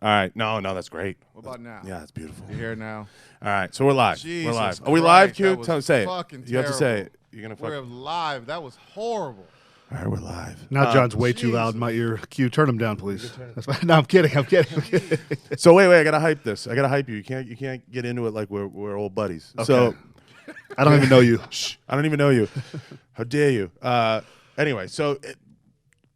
All right. No, that's great. What about now? Yeah, that's beautiful. You hear it now? All right, so we're live. Jesus We're live. Are we Christ, live, Q? that was Say it. fucking You have to say terrible. it. You're gonna We're fuck. live. That was horrible. All right, we're live. Now John's way too loud in my ear. Q, turn him down, please. That's fine. No, I'm kidding. So wait, I gotta hype this. I gotta hype you. You can't get into it like we're old buddies. Okay. So I don't even know you. I don't even know you. How dare you? Anyway, so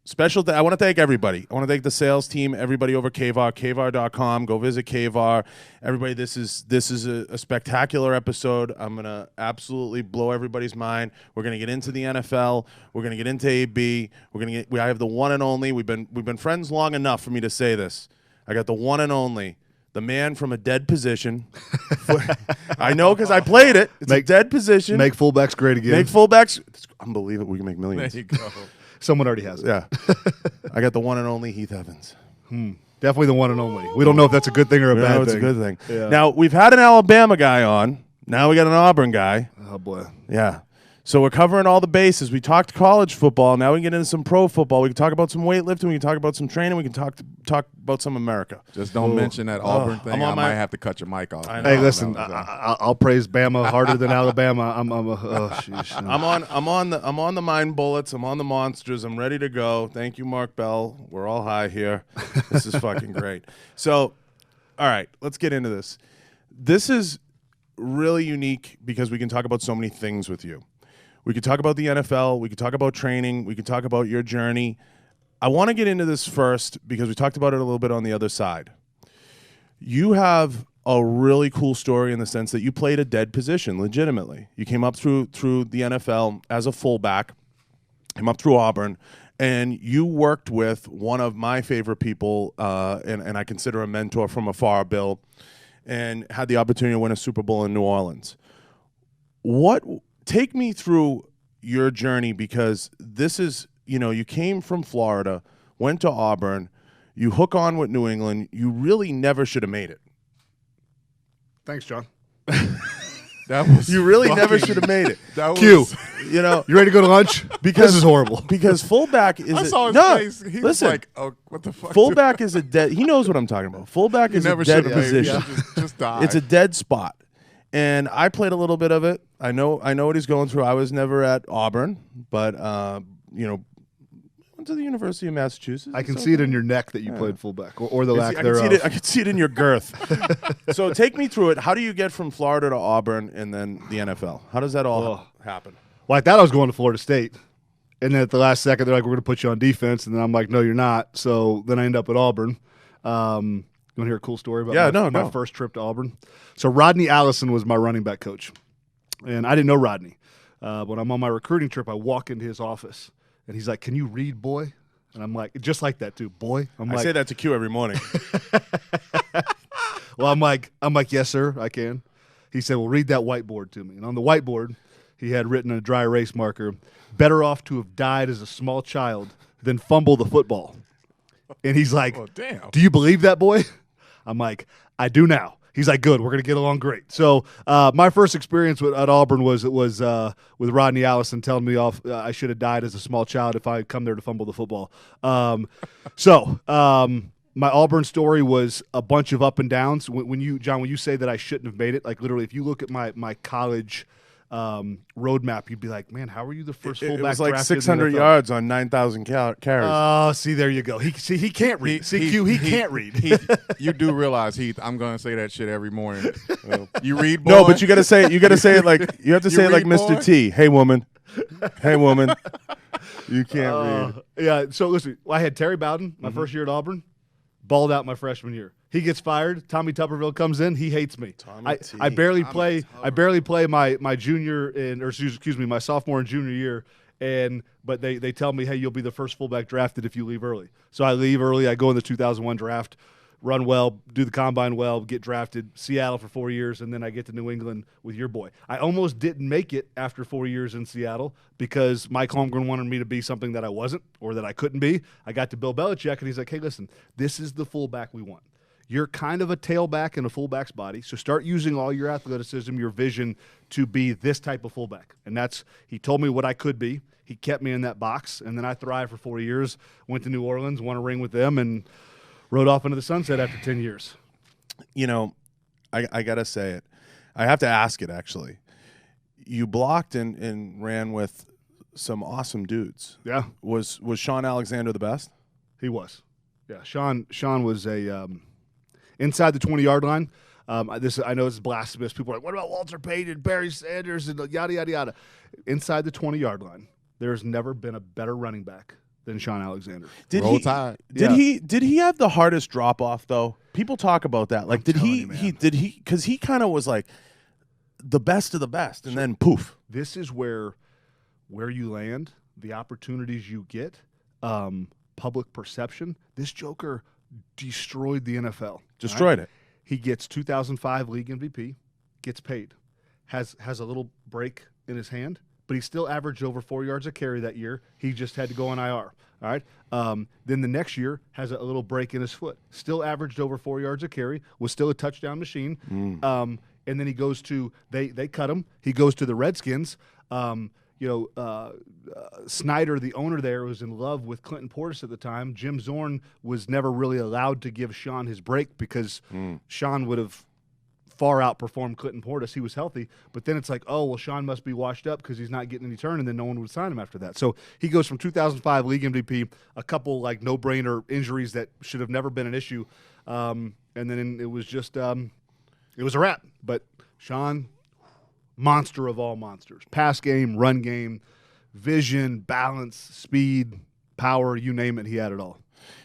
special. I want to thank everybody. I want to thank the sales team, everybody over K-Var, K-Var.com. Go visit K-Var. Everybody, this is a spectacular episode. I'm gonna absolutely blow everybody's mind. We're gonna get into the NFL. We're gonna get into AB. I have the one and only. We've been friends long enough for me to say this. I got the one and only. The man from a dead position. I know because I played it. It's a dead position. Make fullbacks great again. Make fullbacks. It's unbelievable. We can make millions. There you go. Someone already has it. Yeah. I got the one and only Heath Evans. Definitely the one and only. We don't know if that's a good thing or a bad thing. It's a good thing. Yeah. Now, we've had an Alabama guy on. Now we got an Auburn guy. Oh, boy. Yeah. So we're covering all the bases. We talked college football. Now we can get into some pro football. We can talk about some weightlifting. We can talk about some training. We can talk about some America. Just don't mention that Auburn thing. I might have to cut your mic off. I know. Hey, listen, I'll praise Bama harder than Alabama. I'm on the Mind Bullets. I'm on the Monsters. I'm ready to go. Thank you, Mark Bell. We're all high here. This is fucking great. So, all right, let's get into this. This is really unique because we can talk about so many things with you. We could talk about the NFL. We could talk about training. We could talk about your journey. I want to get into this first because we talked about it a little bit on the other side. You have a really cool story in the sense that you played a dead position legitimately. You came up through the NFL as a fullback, came up through Auburn, and you worked with one of my favorite people, and I consider a mentor from afar, Bill, and had the opportunity to win a Super Bowl in New Orleans. Take me through your journey because this is, you came from Florida, went to Auburn, you hook on with New England. You really never should have made it. Thanks, John. You really never should have made it. Q, you ready to go to lunch? Because this is horrible. Because fullback is I saw his face. He was like, "Oh, what the fuck?" Fullback is a dead. He knows what I'm talking about. Fullback is a dead position. Just die. It's a dead spot. And I played a little bit of it. I know what he's going through. I was never at Auburn, but went to the University of Massachusetts. I can see it in your neck that you played fullback, or the lack thereof. I can see it in your girth. So take me through it. How do you get from Florida to Auburn and then the NFL? How does that all happen? Well, I thought I was going to Florida State. And then at the last second, they're like, we're going to put you on defense. And then I'm like, no, you're not. So then I end up at Auburn. You want to hear a cool story about my first trip to Auburn? So Rodney Allison was my running back coach. And I didn't know Rodney. When I'm on my recruiting trip, I walk into his office. And he's like, can you read, boy? And I'm like, just like that, too, boy. I say that to Q every morning. Well, I'm like, yes, sir, I can. He said, well, read that whiteboard to me. And on the whiteboard, he had written in a dry erase marker, better off to have died as a small child than fumble the football. And he's like, damn. Do you believe that, boy? I'm like, I do now. He's like, good, we're going to get along great. So my first experience at Auburn was with Rodney Allison telling me I should have died as a small child if I had come there to fumble the football. My Auburn story was a bunch of up and downs. When you say that I shouldn't have made it, like literally, if you look at my college roadmap, you'd be like, man, how are you the first fullback? It was like drafted 600 yards on 9,000 carries. Oh, see, there you go. He can't read. He can't read. You do realize, Heath, I'm going to say that shit every morning. You read, boy? No, but you got to say it. You got to say it like you have to say it like Mr. Boy? T. Hey, woman. Hey, woman. You can't read. Yeah. So listen, I had Terry Bowden my first year at Auburn, balled out my freshman year. He gets fired. Tommy Tuberville comes in. He hates me. I barely play my junior my sophomore and junior year. But they tell me, hey, you'll be the first fullback drafted if you leave early. So I leave early. I go in the 2001 draft, run well, do the combine well, get drafted, Seattle for 4 years, and then I get to New England with your boy. I almost didn't make it after 4 years in Seattle because Mike Holmgren wanted me to be something that I wasn't or that I couldn't be. I got to Bill Belichick, and he's like, hey, listen, this is the fullback we want. You're kind of a tailback in a fullback's body, so start using all your athleticism, your vision to be this type of fullback. And he told me what I could be. He kept me in that box, and then I thrived for 4 years, went to New Orleans, won a ring with them, and rode off into the sunset after 10 years. You know, I got to say it. I have to ask it, actually. You blocked and ran with some awesome dudes. Yeah. Was Sean Alexander the best? He was. Yeah, Sean was a inside the 20-yard line. I know this is blasphemous. People are like, what about Walter Payton, Barry Sanders, and yada, yada, yada. Inside the 20-yard line, there's never been a better running back than Sean Alexander. Roll Tide. Did he have the hardest drop off though? People talk about that. Like, did he because he kind of was like the best of the best, and then poof. This is where you land, the opportunities you get, public perception. This Joker destroyed the NFL. Destroyed it. He gets 2005 league MVP, gets paid, has a little break in his hand, but he still averaged over 4 yards a carry that year. He just had to go on IR. All right. Then the next year has a little break in his foot. Still averaged over 4 yards a carry. Was still a touchdown machine. And then he goes to they cut him. He goes to the Redskins. Snyder, the owner there, was in love with Clinton Portis at the time. Jim Zorn was never really allowed to give Sean his break because Sean would have far outperformed Clinton Portis. He was healthy, but then it's like, oh, well, Sean must be washed up because he's not getting any turn, and then no one would sign him after that. So he goes from 2005 league MVP, a couple like no-brainer injuries that should have never been an issue, and then it was just it was a wrap. But Sean, monster of all monsters, pass game, run game, vision, balance, speed, power, you name it, he had it all.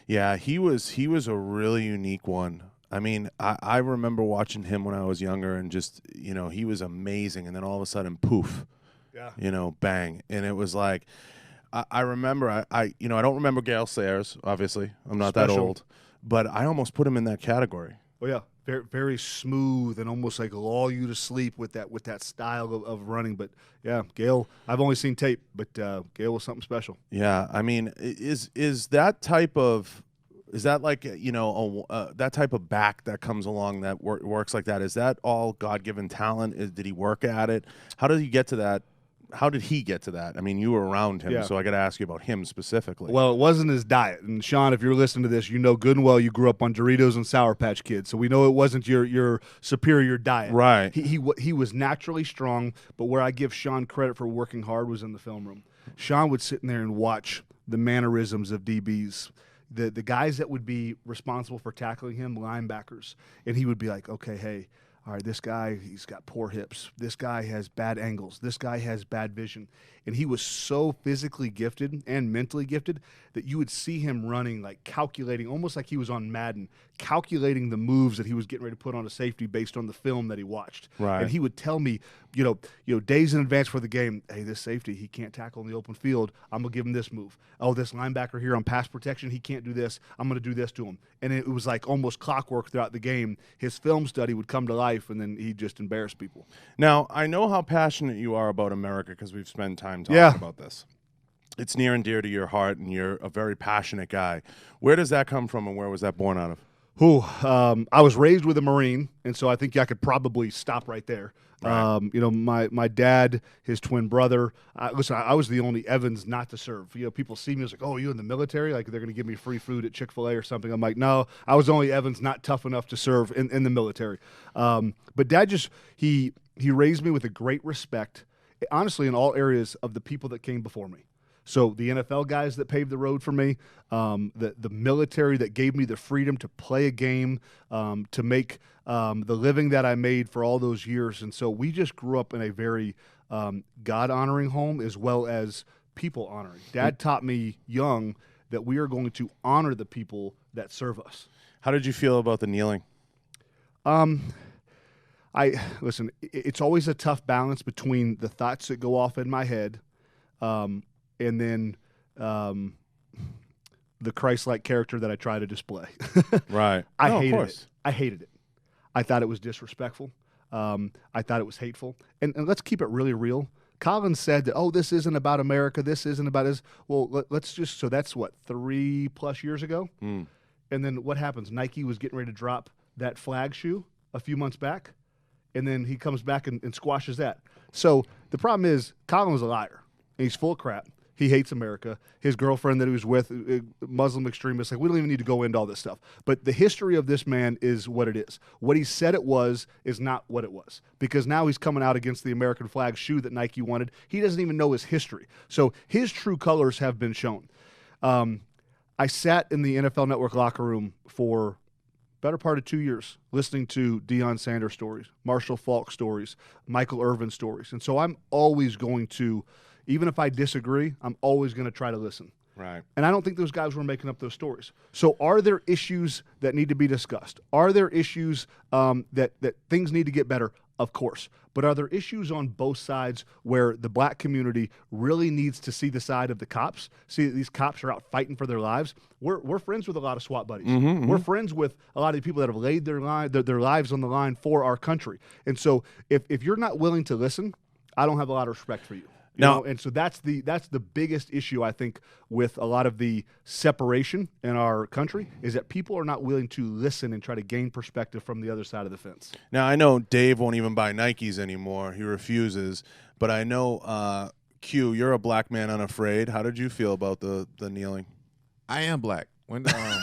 Yeah, he was a really unique one. I mean, I remember watching him when I was younger, and just, he was amazing, and then all of a sudden, poof, bang. And it was like, I remember, I don't remember Gale Sayers, obviously. I'm not that old. But I almost put him in that category. Oh, yeah. Very, very smooth and almost like lull you to sleep with that style of running. But, yeah, Gale, I've only seen tape, but Gale was something special. Yeah, I mean, is that type of – is that like, that type of back that comes along that works like that? Is that all God-given talent? Did he work at it? How did he get to that? How did he get to that? I mean, you were around him, so I got to ask you about him specifically. Well, it wasn't his diet. And, Sean, if you're listening to this, you know good and well you grew up on Doritos and Sour Patch Kids. So we know it wasn't your superior diet. Right. He was naturally strong, but where I give Sean credit for working hard was in the film room. Sean would sit in there and watch the mannerisms of DBs, the guys that would be responsible for tackling him, linebackers, and he would be like, okay, hey, all right, this guy, he's got poor hips. This guy has bad angles. This guy has bad vision. And he was so physically gifted and mentally gifted that you would see him running, like calculating, almost like he was on Madden, calculating the moves that he was getting ready to put on a safety based on the film that he watched. Right. And he would tell me, days in advance for the game, hey, this safety, he can't tackle in the open field. I'm going to give him this move. Oh, this linebacker here on pass protection, he can't do this. I'm going to do this to him. And it was like almost clockwork throughout the game. His film study would come to life, and then he'd just embarrass people. Now, I know how passionate you are about America because we've spent time talking about this. It's near and dear to your heart, and you're a very passionate guy. Where does that come from, and where was that born out of? I was raised with a Marine, and so I think I could probably stop right there. Right. My dad, his twin brother. Listen, I was the only Evans not to serve. People see me as like, oh, you in the military? Like they're going to give me free food at Chick-fil-A or something. I'm like, no, I was only Evans not tough enough to serve in the military. But Dad he raised me with a great respect, honestly, in all areas of the people that came before me. So the NFL guys that paved the road for me, the military that gave me the freedom to play a game, to make the living that I made for all those years. And so we just grew up in a very God-honoring home as well as people-honoring. Dad taught me young that we are going to honor the people that serve us. How did you feel about the kneeling? Listen, it's always a tough balance between the thoughts that go off in my head and then the Christ-like character that I try to display. Right. I hated it. I hated it. I thought it was disrespectful. I thought it was hateful. And let's keep it really real. Colin said that, oh, this isn't about America. This isn't about us. Well, let's just – so that's, 3+ years ago? And then what happens? Nike was getting ready to drop that flag shoe a few months back, and then he comes back and squashes that. So the problem is Colin was a liar, and he's full of crap. He hates America. His girlfriend that he was with, Muslim extremists. Like, we don't even need to go into all this stuff. But the history of this man is what it is. What he said it was is not what it was. Because now he's coming out against the American flag shoe that Nike wanted. He doesn't even know his history. So his true colors have been shown. I sat in the NFL Network locker room for better part of 2 years listening to Deion Sanders stories, Marshall Faulk stories, Michael Irvin stories. And so I'm always going to, even if I disagree, I'm always going to try to listen. Right. And I don't think those guys were making up those stories. So are there issues that need to be discussed? Are there issues that things need to get better? Of course. But are there issues on both sides where the black community really needs to see the side of the cops, see that these cops are out fighting for their lives? We're friends with a lot of SWAT buddies. We're friends with a lot of people that have laid their lives on the line for our country. And so if you're not willing to listen, I don't have a lot of respect for you. No. And so that's the biggest issue, I think, with a lot of the separation in our country is that people are not willing to listen and try to gain perspective from the other side of the fence. Now, I know Dave won't even buy Nikes anymore. He refuses. But I know, Q, you're a black man unafraid. How did you feel about the kneeling? I am black. When I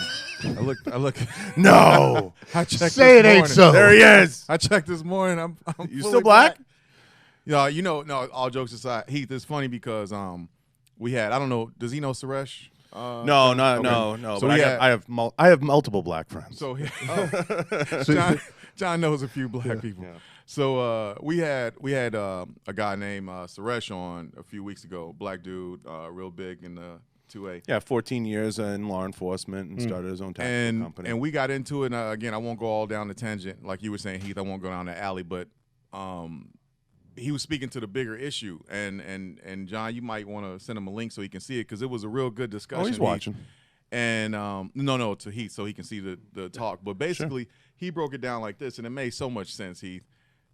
look. No. I checked Say this it ain't morning. so. There he is. I checked this morning. I'm You fully still black? Yeah, no, all jokes aside, Heath, it's funny because we had, I don't know, does he know Suresh? No. So But we I have multiple black friends. So John knows a few black people. Yeah. So we had a guy named Suresh on a few weeks ago, black dude, real big in the 2A. Yeah, 14 years in law enforcement and started his own taxi company. And we got into it, and again, I won't go all down the tangent. Like you were saying, Heath, I won't go down the alley, but he was speaking to the bigger issue, and John, you might want to send him a link so he can see it because it was a real good discussion. Oh, he's watching. And no, to Heath so he can see the talk. But basically, he broke it down like this, and it made so much sense, Heath.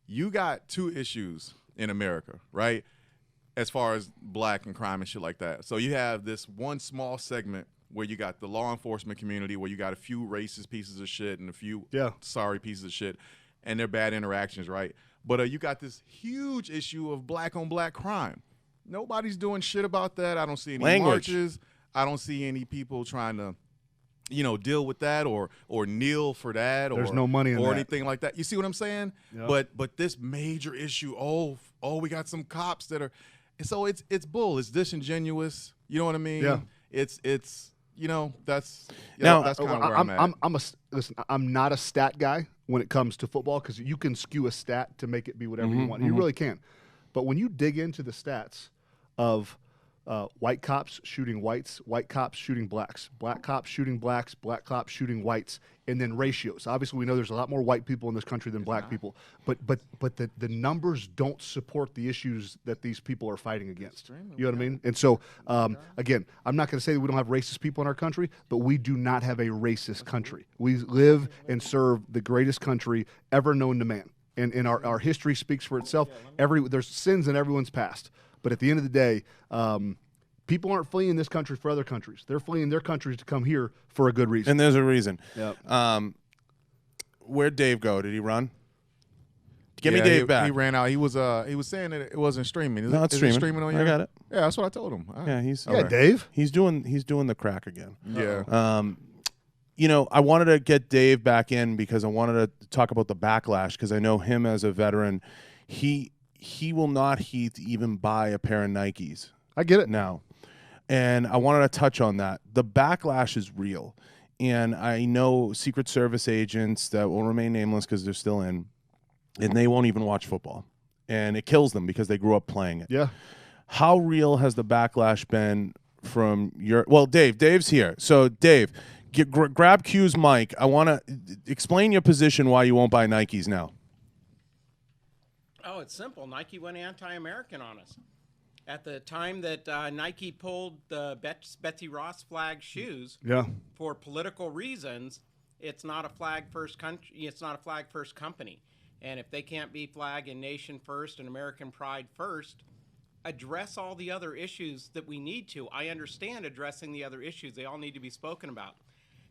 You got two issues in America, right, as far as black and crime and shit like that. So you have this one small segment where you got the law enforcement community where you got a few racist pieces of shit and a few sorry pieces of shit, and their bad interactions, right? But you got this huge issue of black on black crime. Nobody's doing shit about that. I don't see any marches. I don't see any people trying to, deal with that or kneel for that. There's no money in or that. anything like that. You see what I'm saying? Yep. But this major issue. Oh, we got some cops that are. So it's bull. It's disingenuous. You know what I mean? Yeah. It's that's that's kind of where I'm at. Listen, I'm not a stat guy when it comes to football because you can skew a stat to make it be whatever you want. You really can. But when you dig into the stats of white cops shooting whites, white cops shooting blacks, black cops shooting blacks, black cops shooting whites, and then ratios. Obviously, we know there's a lot more white people in this country than black people, but the numbers don't support the issues that these people are fighting against. You know what I mean? And so, again, I'm not going to say that we don't have racist people in our country, but we do not have a racist country. We live and serve the greatest country ever known to man. And our history speaks for itself. There's sins in everyone's past. But at the end of the day, people aren't fleeing this country for other countries. They're fleeing their countries to come here for a good reason. And there's a reason. Yep. Where'd Dave go? Did he run? Give me Dave back. He ran out. He was saying that it wasn't streaming. No, it's streaming. It streaming on you? I got it. Yeah, that's what I told him. Yeah, Dave. He's doing the crack again. Yeah. I wanted to get Dave back in because I wanted to talk about the backlash because I know him as a veteran. He will not, Heath, even buy a pair of Nikes. I get it now. And I wanted to touch on that. The backlash is real. And I know Secret Service agents that will remain nameless because they're still in, and they won't even watch football. And it kills them because they grew up playing it. Yeah. How real has the backlash been from your – well, Dave's here. So, Dave, grab Q's mic. I want to explain your position why you won't buy Nikes now. Oh, it's simple. Nike went anti-American on us. At the time that Nike pulled the Betsy Ross flag shoes for political reasons, it's not a flag first country. It's not a flag first company. And if they can't be flag and nation first and American pride first, address all the other issues that we need to. I understand addressing the other issues. They all need to be spoken about.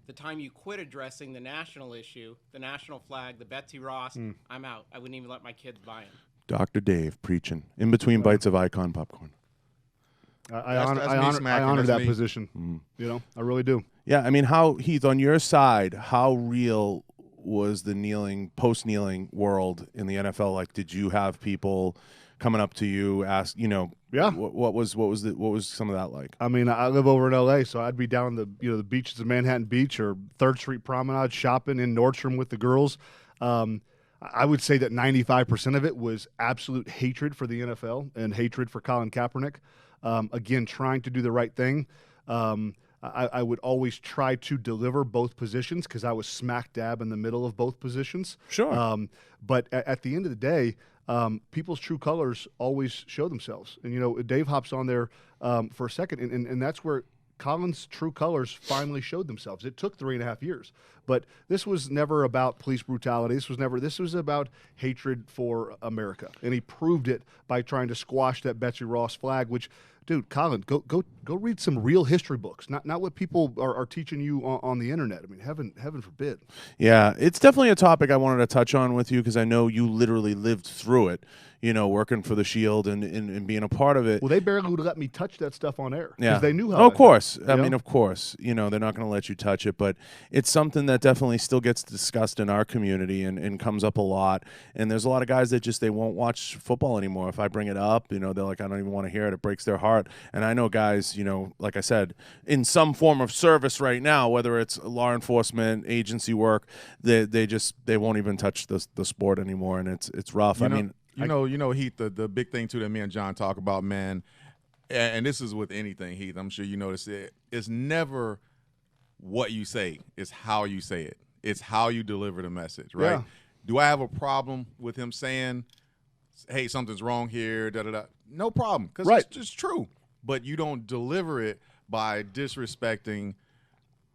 The time you quit addressing the national issue, the national flag, the Betsy Ross, I'm out. I wouldn't even let my kids buy them. Dr. Dave preaching in between bites of Icon popcorn. I honor that position. You know, I really do. Yeah, I mean, Heath, on your side, how real was the kneeling, post-kneeling world in the NFL? Like, did you have people coming up to you, ask, you know, what was some of that like? I mean, I live over in LA, so I'd be down the beaches of Manhattan Beach or 3rd Street Promenade shopping in Nordstrom with the girls. I would say that 95% of it was absolute hatred for the NFL and hatred for Colin Kaepernick. Again, trying to do the right thing. I would always try to deliver both positions because I was smack dab in the middle of both positions. Sure. But at the end of the day, people's true colors always show themselves. And, you know, Dave hops on there for a second, and that's where Colin's true colors finally showed themselves. It took 3.5 years. But this was never about police brutality. This was about hatred for America. And he proved it by trying to squash that Betsy Ross flag, which, dude, Colin, go read some real history books, not what people are teaching you on the internet. I mean, heaven forbid. Yeah, it's definitely a topic I wanted to touch on with you because I know you literally lived through it, you know, working for the Shield and being a part of it. Well, they barely would let me touch that stuff on air because they knew how. Oh, of course. I mean, of course. You know, they're not going to let you touch it, but it's something that definitely still gets discussed in our community and comes up a lot. And there's a lot of guys that just, they won't watch football anymore. If I bring it up, you know, they're like, I don't even want to hear it. It breaks their heart. And I know guys, you know, like I said, in some form of service right now, whether it's law enforcement, agency work, they won't even touch the sport anymore. And it's rough. You know, Heath, the big thing, too, that me and John talk about, man, and this is with anything, Heath, I'm sure you notice it, it's never what you say. It's how you say it. It's how you deliver the message, right? Yeah. Do I have a problem with him saying, hey, something's wrong here, da-da-da? No problem, because it's just true. But you don't deliver it by disrespecting,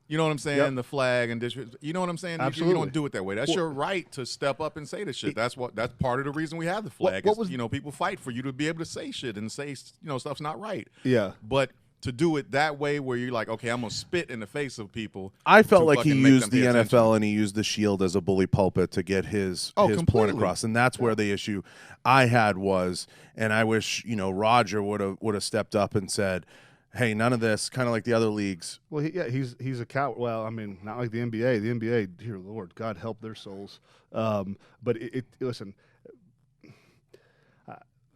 you know what I'm saying, the flag and you know what I'm saying? Absolutely. You don't do it that way. That's your right to step up and say the shit. That's part of the reason we have the flag. You know, people fight for you to be able to say shit and say, you know, stuff's not right. Yeah. But to do it that way where you're like, okay, I'm going to spit in the face of people. I felt like he used the NFL and he used the Shield as a bully pulpit to get his point across. And that's where the issue I had was, and I wish, you know, Roger would have stepped up and said, hey, none of this, kind of like the other leagues. Well, he's a coward. Well, I mean, not like the NBA. The NBA, dear Lord, God help their souls. But listen,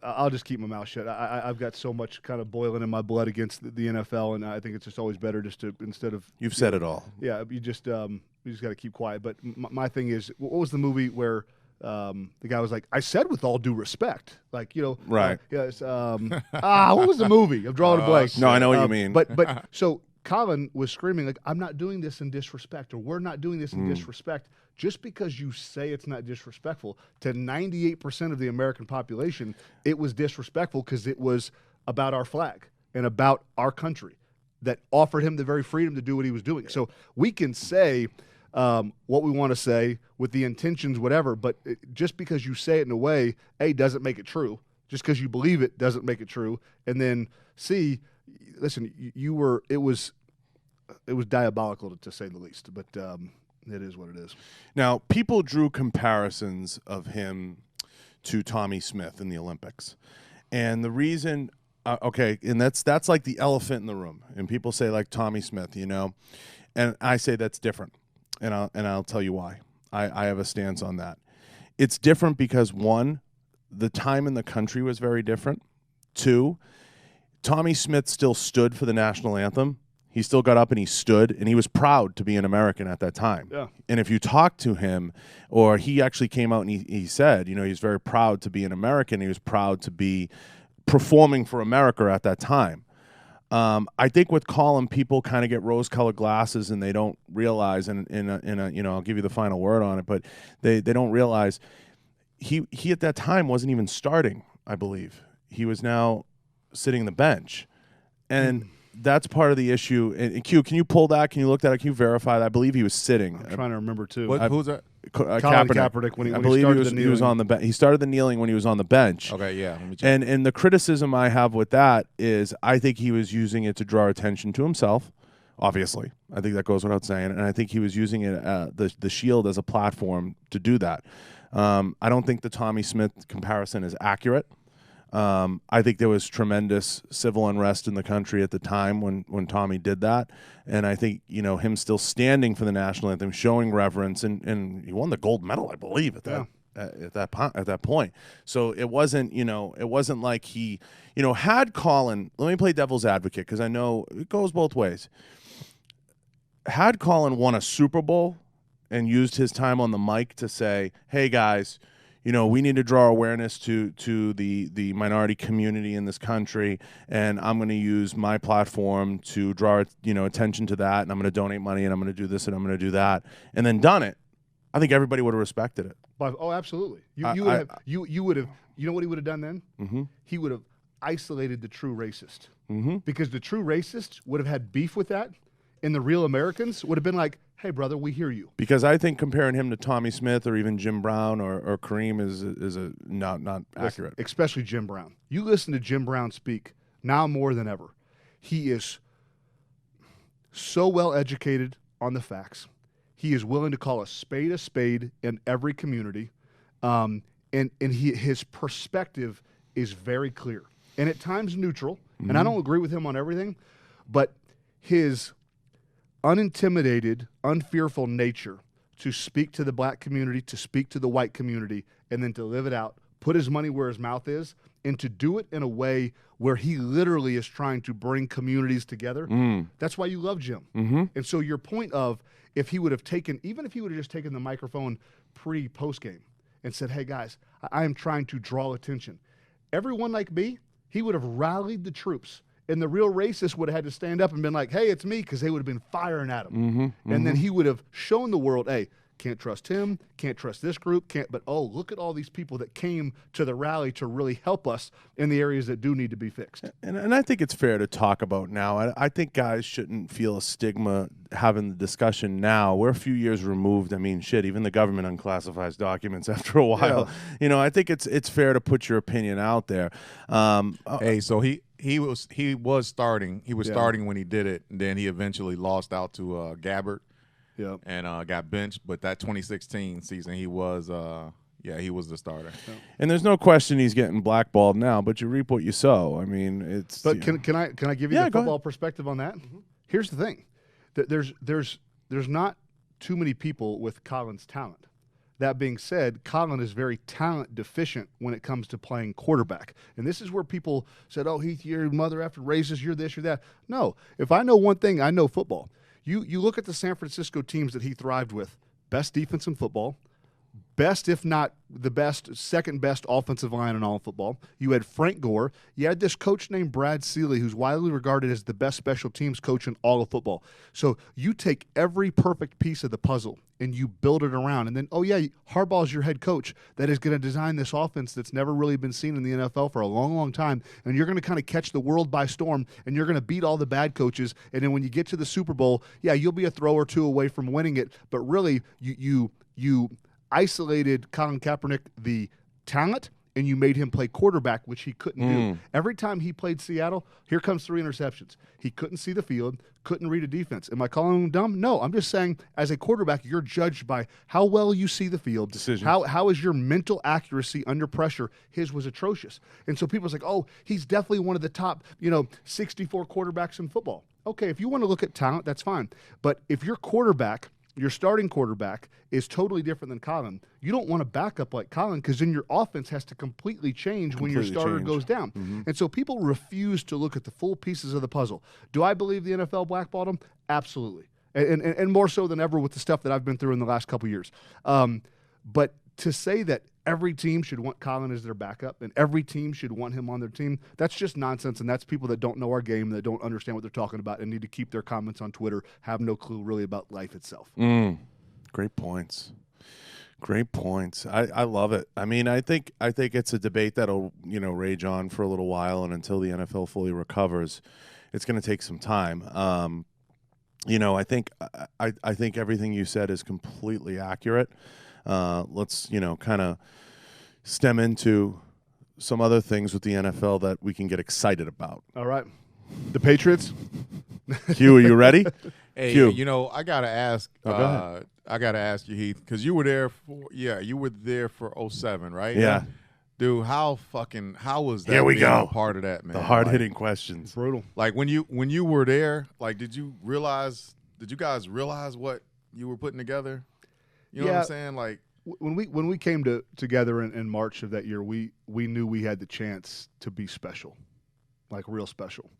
I'll just keep my mouth shut. I've got so much kind of boiling in my blood against the NFL, and I think it's just always better just to, instead of... You've said it all. Yeah, you just got to keep quiet. But my thing is, what was the movie where... the guy was like, I said with all due respect, like, you know, right. Yes. What was the movie? I'm drawing a blank. No, I know what you mean. But so Colin was screaming like, I'm not doing this in disrespect, or we're not doing this in disrespect. Just because you say it's not disrespectful, to 98% of the American population, it was disrespectful because it was about our flag and about our country that offered him the very freedom to do what he was doing. So we can say what we want to say with the intentions, whatever, but just because you say it in a way, A, doesn't make it true. Just because you believe it doesn't make it true. And then C, listen, it was diabolical to say the least, but it is what it is. Now, people drew comparisons of him to Tommy Smith in the Olympics. And the reason, and that's like the elephant in the room. And people say like Tommy Smith, you know, and I say that's different. And I'll tell you why. I have a stance on that. It's different because, one, the time in the country was very different. Two, Tommy Smith still stood for the national anthem. He still got up and he stood, and he was proud to be an American at that time. Yeah. And if you talk to him, or he actually came out and he said, you know, he's very proud to be an American. He was proud to be performing for America at that time. I think with Colin, people kind of get rose-colored glasses and they don't realize, and you know, I'll give you the final word on it, but they don't realize he at that time wasn't even starting, I believe. He was now sitting the bench. And that's part of the issue. And Q, can you pull that? Can you look that up? Can you verify that? I believe he was sitting. I'm trying to remember, too. Who's that? Colin Kaepernick when he started he was on the bench. He started the kneeling when he was on the bench. Okay, yeah. Let me check. And the criticism I have with that is I think he was using it to draw attention to himself. Obviously, I think that goes without saying, and I think he was using it the Shield as a platform to do that. I don't think the Tommy Smith comparison is accurate. I think there was tremendous civil unrest in the country at the time when Tommy did that. And I think, him still standing for the national anthem, showing reverence, and he won the gold medal, I believe, at that point. So it wasn't, like he, had Colin, let me play devil's advocate because I know it goes both ways. Had Colin won a Super Bowl and used his time on the mic to say, hey, guys, we need to draw awareness to the minority community in this country, and I'm going to use my platform to draw attention to that, and I'm going to donate money, and I'm going to do this, and I'm going to do that, and then done it. I think everybody would have respected it. Oh, absolutely. You would have. You know what he would have done then? Mm-hmm. He would have isolated the true racist, mm-hmm. because the true racist would have had beef with that, and the real Americans would have been like, hey, brother, we hear you. Because I think comparing him to Tommy Smith or even Jim Brown or Kareem is not accurate. Especially Jim Brown. You listen to Jim Brown speak now more than ever. He is so well educated on the facts. He is willing to call a spade in every community, and his perspective is very clear and at times neutral. Mm-hmm. And I don't agree with him on everything, but his unintimidated, unfearful nature to speak to the black community, to speak to the white community, and then to live it out, put his money where his mouth is, and to do it in a way where he literally is trying to bring communities together. That's why you love Jim. Mm-hmm. And so your point of, even if he would have just taken the microphone post game and said, hey guys, I am trying to draw attention. Everyone like me, he would have rallied the troops. And the real racist would have had to stand up and been like, hey, it's me, because they would have been firing at him. Mm-hmm, mm-hmm. And then he would have shown the world, hey, can't trust him, can't trust this group, but look at all these people that came to the rally to really help us in the areas that do need to be fixed. And I think it's fair to talk about now. I think guys shouldn't feel a stigma having the discussion now. We're a few years removed. I mean, shit, even the government unclassifies documents after a while. Yeah. I think it's fair to put your opinion out there. Hey, so he was starting. He was starting when he did it, and then he eventually lost out to Gabbert. Yep. And got benched, but that 2016 season he was the starter. Yep. And there's no question he's getting blackballed now, but you reap what you sow. I mean, it's. But can I give you the football perspective on that? Mm-hmm. Here's the thing, there's not too many people with Colin's talent. That being said, Colin is very talent deficient when it comes to playing quarterback. And this is where people said, oh, Heath, your mother after raises, you're this, you're that. No, if I know one thing, I know football. You look at the San Francisco teams that he thrived with, best defense in football, best, if not the best, second best offensive line in all of football. You had Frank Gore. You had this coach named Brad Seeley, who's widely regarded as the best special teams coach in all of football. So you take every perfect piece of the puzzle and you build it around. And then, Harbaugh's your head coach that is going to design this offense that's never really been seen in the NFL for a long, long time. And you're going to kind of catch the world by storm, and you're going to beat all the bad coaches. And then when you get to the Super Bowl, you'll be a throw or two away from winning it. But really, you isolated Colin Kaepernick, the talent, and you made him play quarterback, which he couldn't do. Every time he played Seattle, here comes 3 interceptions. He couldn't see the field, couldn't read a defense. Am I calling him dumb? No, I'm just saying as a quarterback, you're judged by how well you see the field. Decisions. How is your mental accuracy under pressure? His was atrocious. And so people's like, oh, he's definitely one of the top, 64 quarterbacks in football. Okay, if you want to look at talent, that's fine. But if your starting quarterback is totally different than Colin, you don't want to back up like Colin, because then your offense has to completely change when your starter goes down. Mm-hmm. And so people refuse to look at the full pieces of the puzzle. Do I believe the NFL blackballed him? Absolutely. And more so than ever with the stuff that I've been through in the last couple of years. But to say that every team should want Colin as their backup and every team should want him on their team, that's just nonsense, and that's people that don't know our game, that don't understand what they're talking about, and need to keep their comments on Twitter, have no clue really about life itself. Great points. Great points. I love it. I mean, I think it's a debate that'll rage on for a little while, and until the NFL fully recovers, it's going to take some time. I think everything you said is completely accurate. Let's kind of stem into some other things with the NFL that we can get excited about. All right, the Patriots. Q, are you ready? Hey, Q. I gotta ask. Go ahead. I gotta ask you, Heath, because you were there for 07, right? Yeah. Dude, how was that Here we being go. a part of that, man? The hard-hitting questions. Brutal. Like when you were there, like did you guys realize what you were putting together? You know what I'm saying? Like when we came together in March of that year, we knew we had the chance to be special, like real special.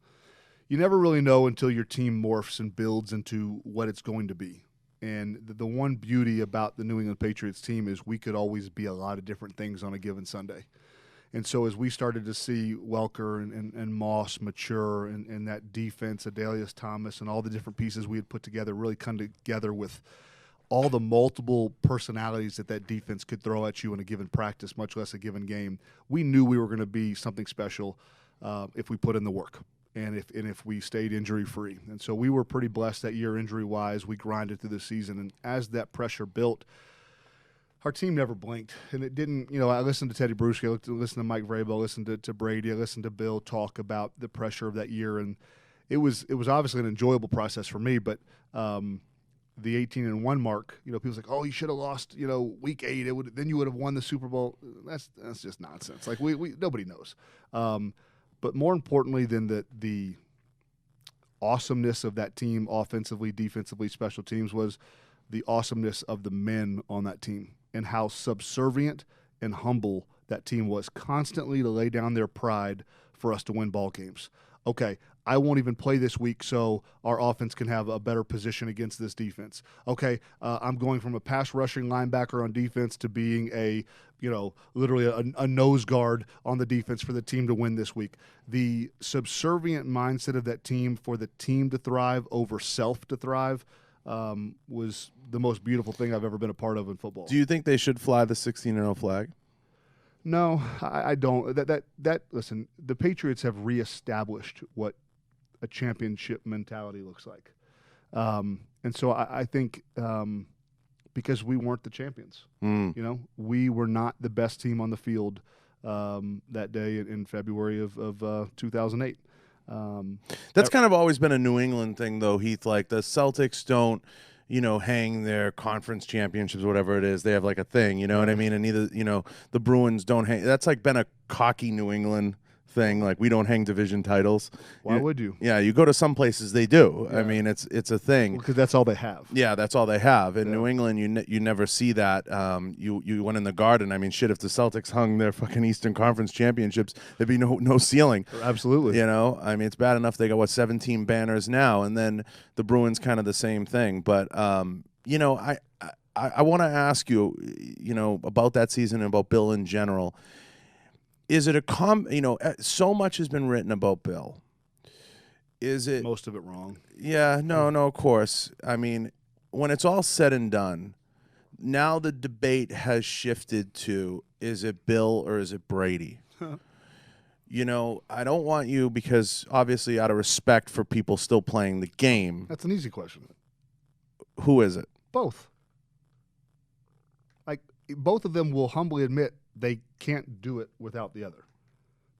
You never really know until your team morphs and builds into what it's going to be. And the one beauty about the New England Patriots team is we could always be a lot of different things on a given Sunday. And so as we started to see Welker and Moss mature and that defense, Adalius Thomas, and all the different pieces we had put together really come together with all the multiple personalities that defense could throw at you in a given practice, much less a given game, we knew we were going to be something special if we put in the work. And if we stayed injury-free. And so we were pretty blessed that year injury-wise. We grinded through the season. And as that pressure built, our team never blinked. And it didn't, I listened to Teddy Bruschi, I listened to Mike Vrabel, I listened to Brady, I listened to Bill talk about the pressure of that year. And it was obviously an enjoyable process for me, but the 18-1 mark, people's like, oh, you should have lost, week 8. Then you would have won the Super Bowl. That's just nonsense. Like we nobody knows. But more importantly than the awesomeness of that team, offensively, defensively, special teams, was the awesomeness of the men on that team and how subservient and humble that team was, constantly to lay down their pride for us to win ball games. Okay, I won't even play this week so our offense can have a better position against this defense. Okay, I'm going from a pass rushing linebacker on defense to being literally a nose guard on the defense for the team to win this week. The subservient mindset of that team for the team to thrive over self to thrive was the most beautiful thing I've ever been a part of in football. Do you think they should fly the 16-0 flag? No, I don't. Listen, the Patriots have reestablished what a championship mentality looks like. And so I think because we weren't the champions, we were not the best team on the field that day in February of 2008. That's kind of always been a New England thing, though, Heath. Like the Celtics don't, hang their conference championships, whatever it is. They have like a thing, you know what I mean? And neither, the Bruins don't hang. That's like been a cocky New England thing. Like we don't hang division titles. Why would you? Yeah, you go to some places they do. Yeah. I mean, it's a thing. Because that's all they have. Yeah, that's all they have. In New England, you never see that. You went in the Garden. I mean, shit, if the Celtics hung their fucking Eastern Conference championships, there'd be no ceiling. Absolutely. I mean, it's bad enough they got 17 banners now, and then the Bruins kind of the same thing. But I want to ask you, about that season and about Bill in general. Is it so much has been written about Bill. Is it most of it wrong? Yeah, no, of course. I mean, when it's all said and done, now the debate has shifted to, is it Bill or is it Brady? I don't want you, because obviously out of respect for people still playing the game. That's an easy question. Who is it? Both. Like, both of them will humbly admit they can't do it without the other.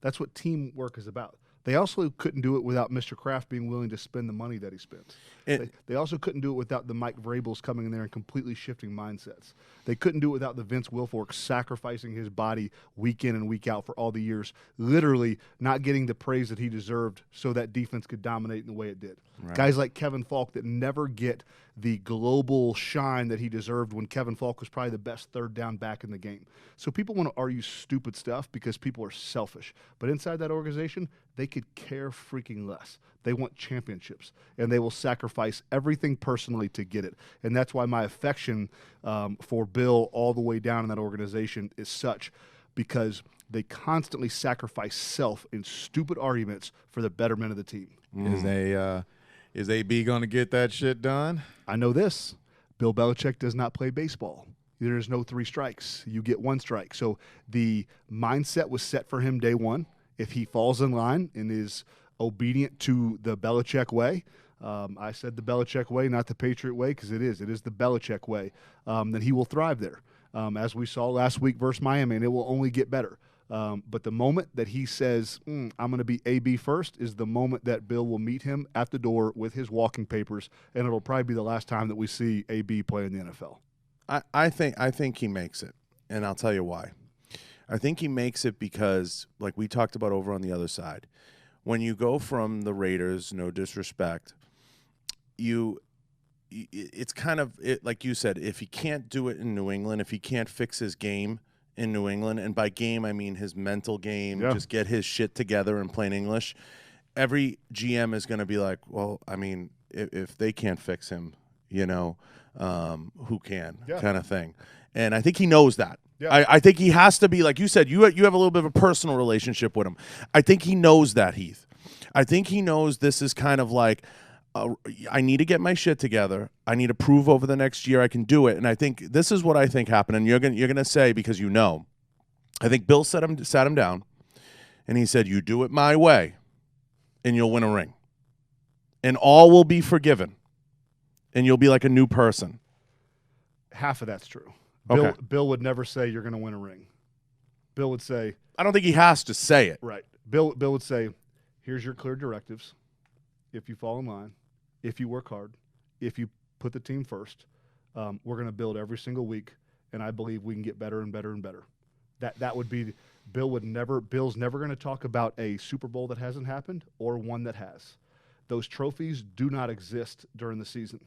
That's what teamwork is about. They also couldn't do it without Mr. Kraft being willing to spend the money that he spent. They also couldn't do it without the Mike Vrabels coming in there and completely shifting mindsets. They couldn't do it without the Vince Wilfork sacrificing his body week in and week out for all the years, literally not getting the praise that he deserved so that defense could dominate in the way it did. Right. Guys like Kevin Falk that never get the global shine that he deserved when Kevin Falk was probably the best third down back in the game. So people want to argue stupid stuff because people are selfish. But inside that organization, they could care freaking less. They want championships, and they will sacrifice everything personally to get it. And that's why my affection for Bill all the way down in that organization is such, because they constantly sacrifice self in stupid arguments for the betterment of the team. Is AB going to get that shit done? I know this. Bill Belichick does not play baseball. There's no 3 strikes. You get 1 strike. So the mindset was set for him day one. If he falls in line and is obedient to the Belichick way, I said the Belichick way, not the Patriot way, because it is the Belichick way, then he will thrive there. As we saw last week versus Miami, and it will only get better. But the moment that he says, I'm going to be AB first, is the moment that Bill will meet him at the door with his walking papers, and it'll probably be the last time that we see AB play in the NFL. I think he makes it, and I'll tell you why. I think he makes it because, like we talked about over on the other side, when you go from the Raiders, no disrespect, it's kind of like you said, if he can't do it in New England, if he can't fix his game in New England, and by game I mean his mental game, just get his shit together in plain English, every GM is going to be like, well, I mean, if they can't fix him, you know, who can, kind of thing. And I think he knows that. Yeah. I think he has to be, like you said, you have a little bit of a personal relationship with him. I think he knows that, Heath. I think he knows this is kind of like, I need to get my shit together. I need to prove over the next year I can do it. And I think this is what I think happened. And you're gonna say, because you know, I think Bill sat him down, and he said, "You do it my way, and you'll win a ring, and all will be forgiven, and you'll be like a new person." Half of that's true. Okay. Bill would never say you're going to win a ring. Bill would say, I don't think he has to say it. Right. Bill would say, here's your clear directives. If you fall in line, if you work hard, if you put the team first, we're going to build every single week, and I believe we can get better and better and better. That would be Bill's never going to talk about a Super Bowl that hasn't happened or one that has. Those trophies do not exist during the season.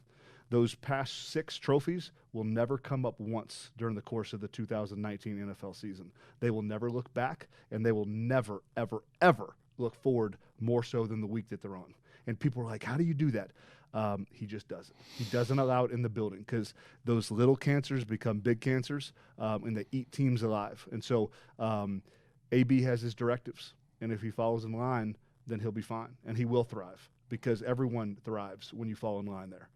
Those past 6 trophies will never come up once during the course of the 2019 NFL season. They will never look back, and they will never, ever, ever look forward more so than the week that they're on. And people are like, how do you do that? He just doesn't. He doesn't allow it in the building because those little cancers become big cancers, and they eat teams alive. And so AB has his directives, and if he follows in line, then he'll be fine, and he will thrive because everyone thrives when you fall in line there.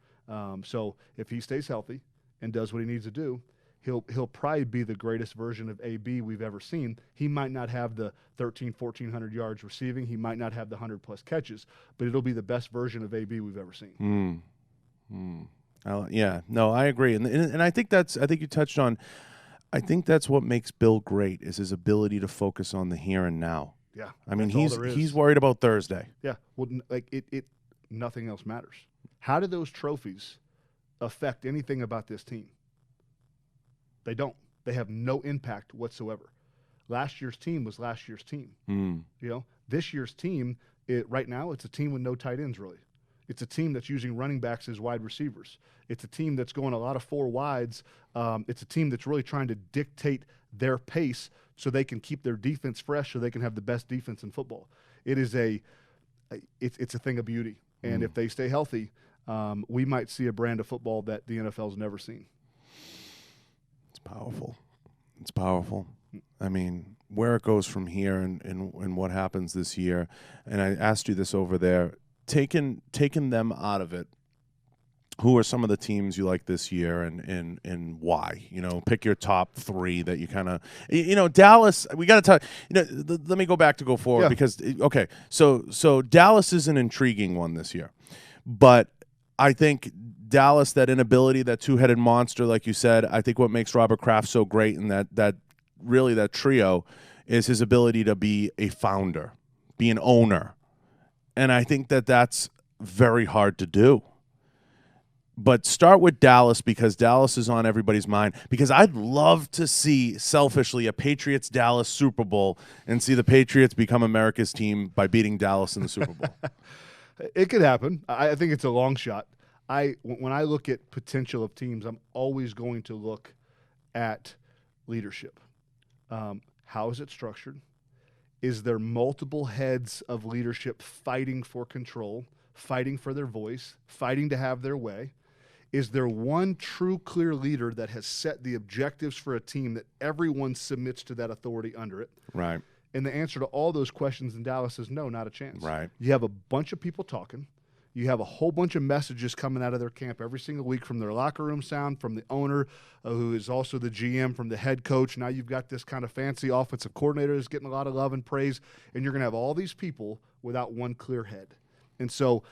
So if he stays healthy and does what he needs to do, he'll probably be the greatest version of AB we've ever seen. He might not have the 1,400 yards receiving. He might not have the 100-plus catches, but it'll be the best version of AB we've ever seen. Yeah, no, I agree. And I think you touched on, I think that's what makes Bill great is his ability to focus on the here and now. Yeah. I mean, he's worried about Thursday. Yeah. Well, like nothing else matters. How do those trophies affect anything about this team? They don't. They have no impact whatsoever. Last year's team was last year's team. You know, this year's team, right now, it's a team with no tight ends, really. It's a team that's using running backs as wide receivers. It's a team that's going a lot of 4 wides. It's a team that's really trying to dictate their pace so they can keep their defense fresh so they can have the best defense in football. It's a thing of beauty. And if they stay healthy, we might see a brand of football that the NFL's never seen. It's powerful. It's powerful. I mean, where it goes from here and what happens this year, and I asked you this over there, taking them out of it, who are some of the teams you like this year and why? You know, pick your top 3 that you kind of, you know, Dallas, we got to talk, you know, let me go back to go forward because, okay, so Dallas is an intriguing one this year. But I think Dallas, that inability, that 2-headed monster, like you said, I think what makes Robert Kraft so great and that really that trio is his ability to be a founder, be an owner. And I think that's very hard to do. But start with Dallas because Dallas is on everybody's mind. Because I'd love to see, selfishly, a Patriots-Dallas Super Bowl and see the Patriots become America's team by beating Dallas in the Super Bowl. It could happen. I think it's a long shot. When I look at potential of teams, I'm always going to look at leadership. How is it structured? Is there multiple heads of leadership fighting for control, fighting for their voice, fighting to have their way? Is there one true, clear leader that has set the objectives for a team that everyone submits to that authority under it? Right. And the answer to all those questions in Dallas is no, not a chance. Right. You have a bunch of people talking. You have a whole bunch of messages coming out of their camp every single week from their locker room sound, from the owner, who is also the GM, from the head coach. Now you've got this kind of fancy offensive coordinator that's getting a lot of love and praise, and you're going to have all these people without one clear head. And so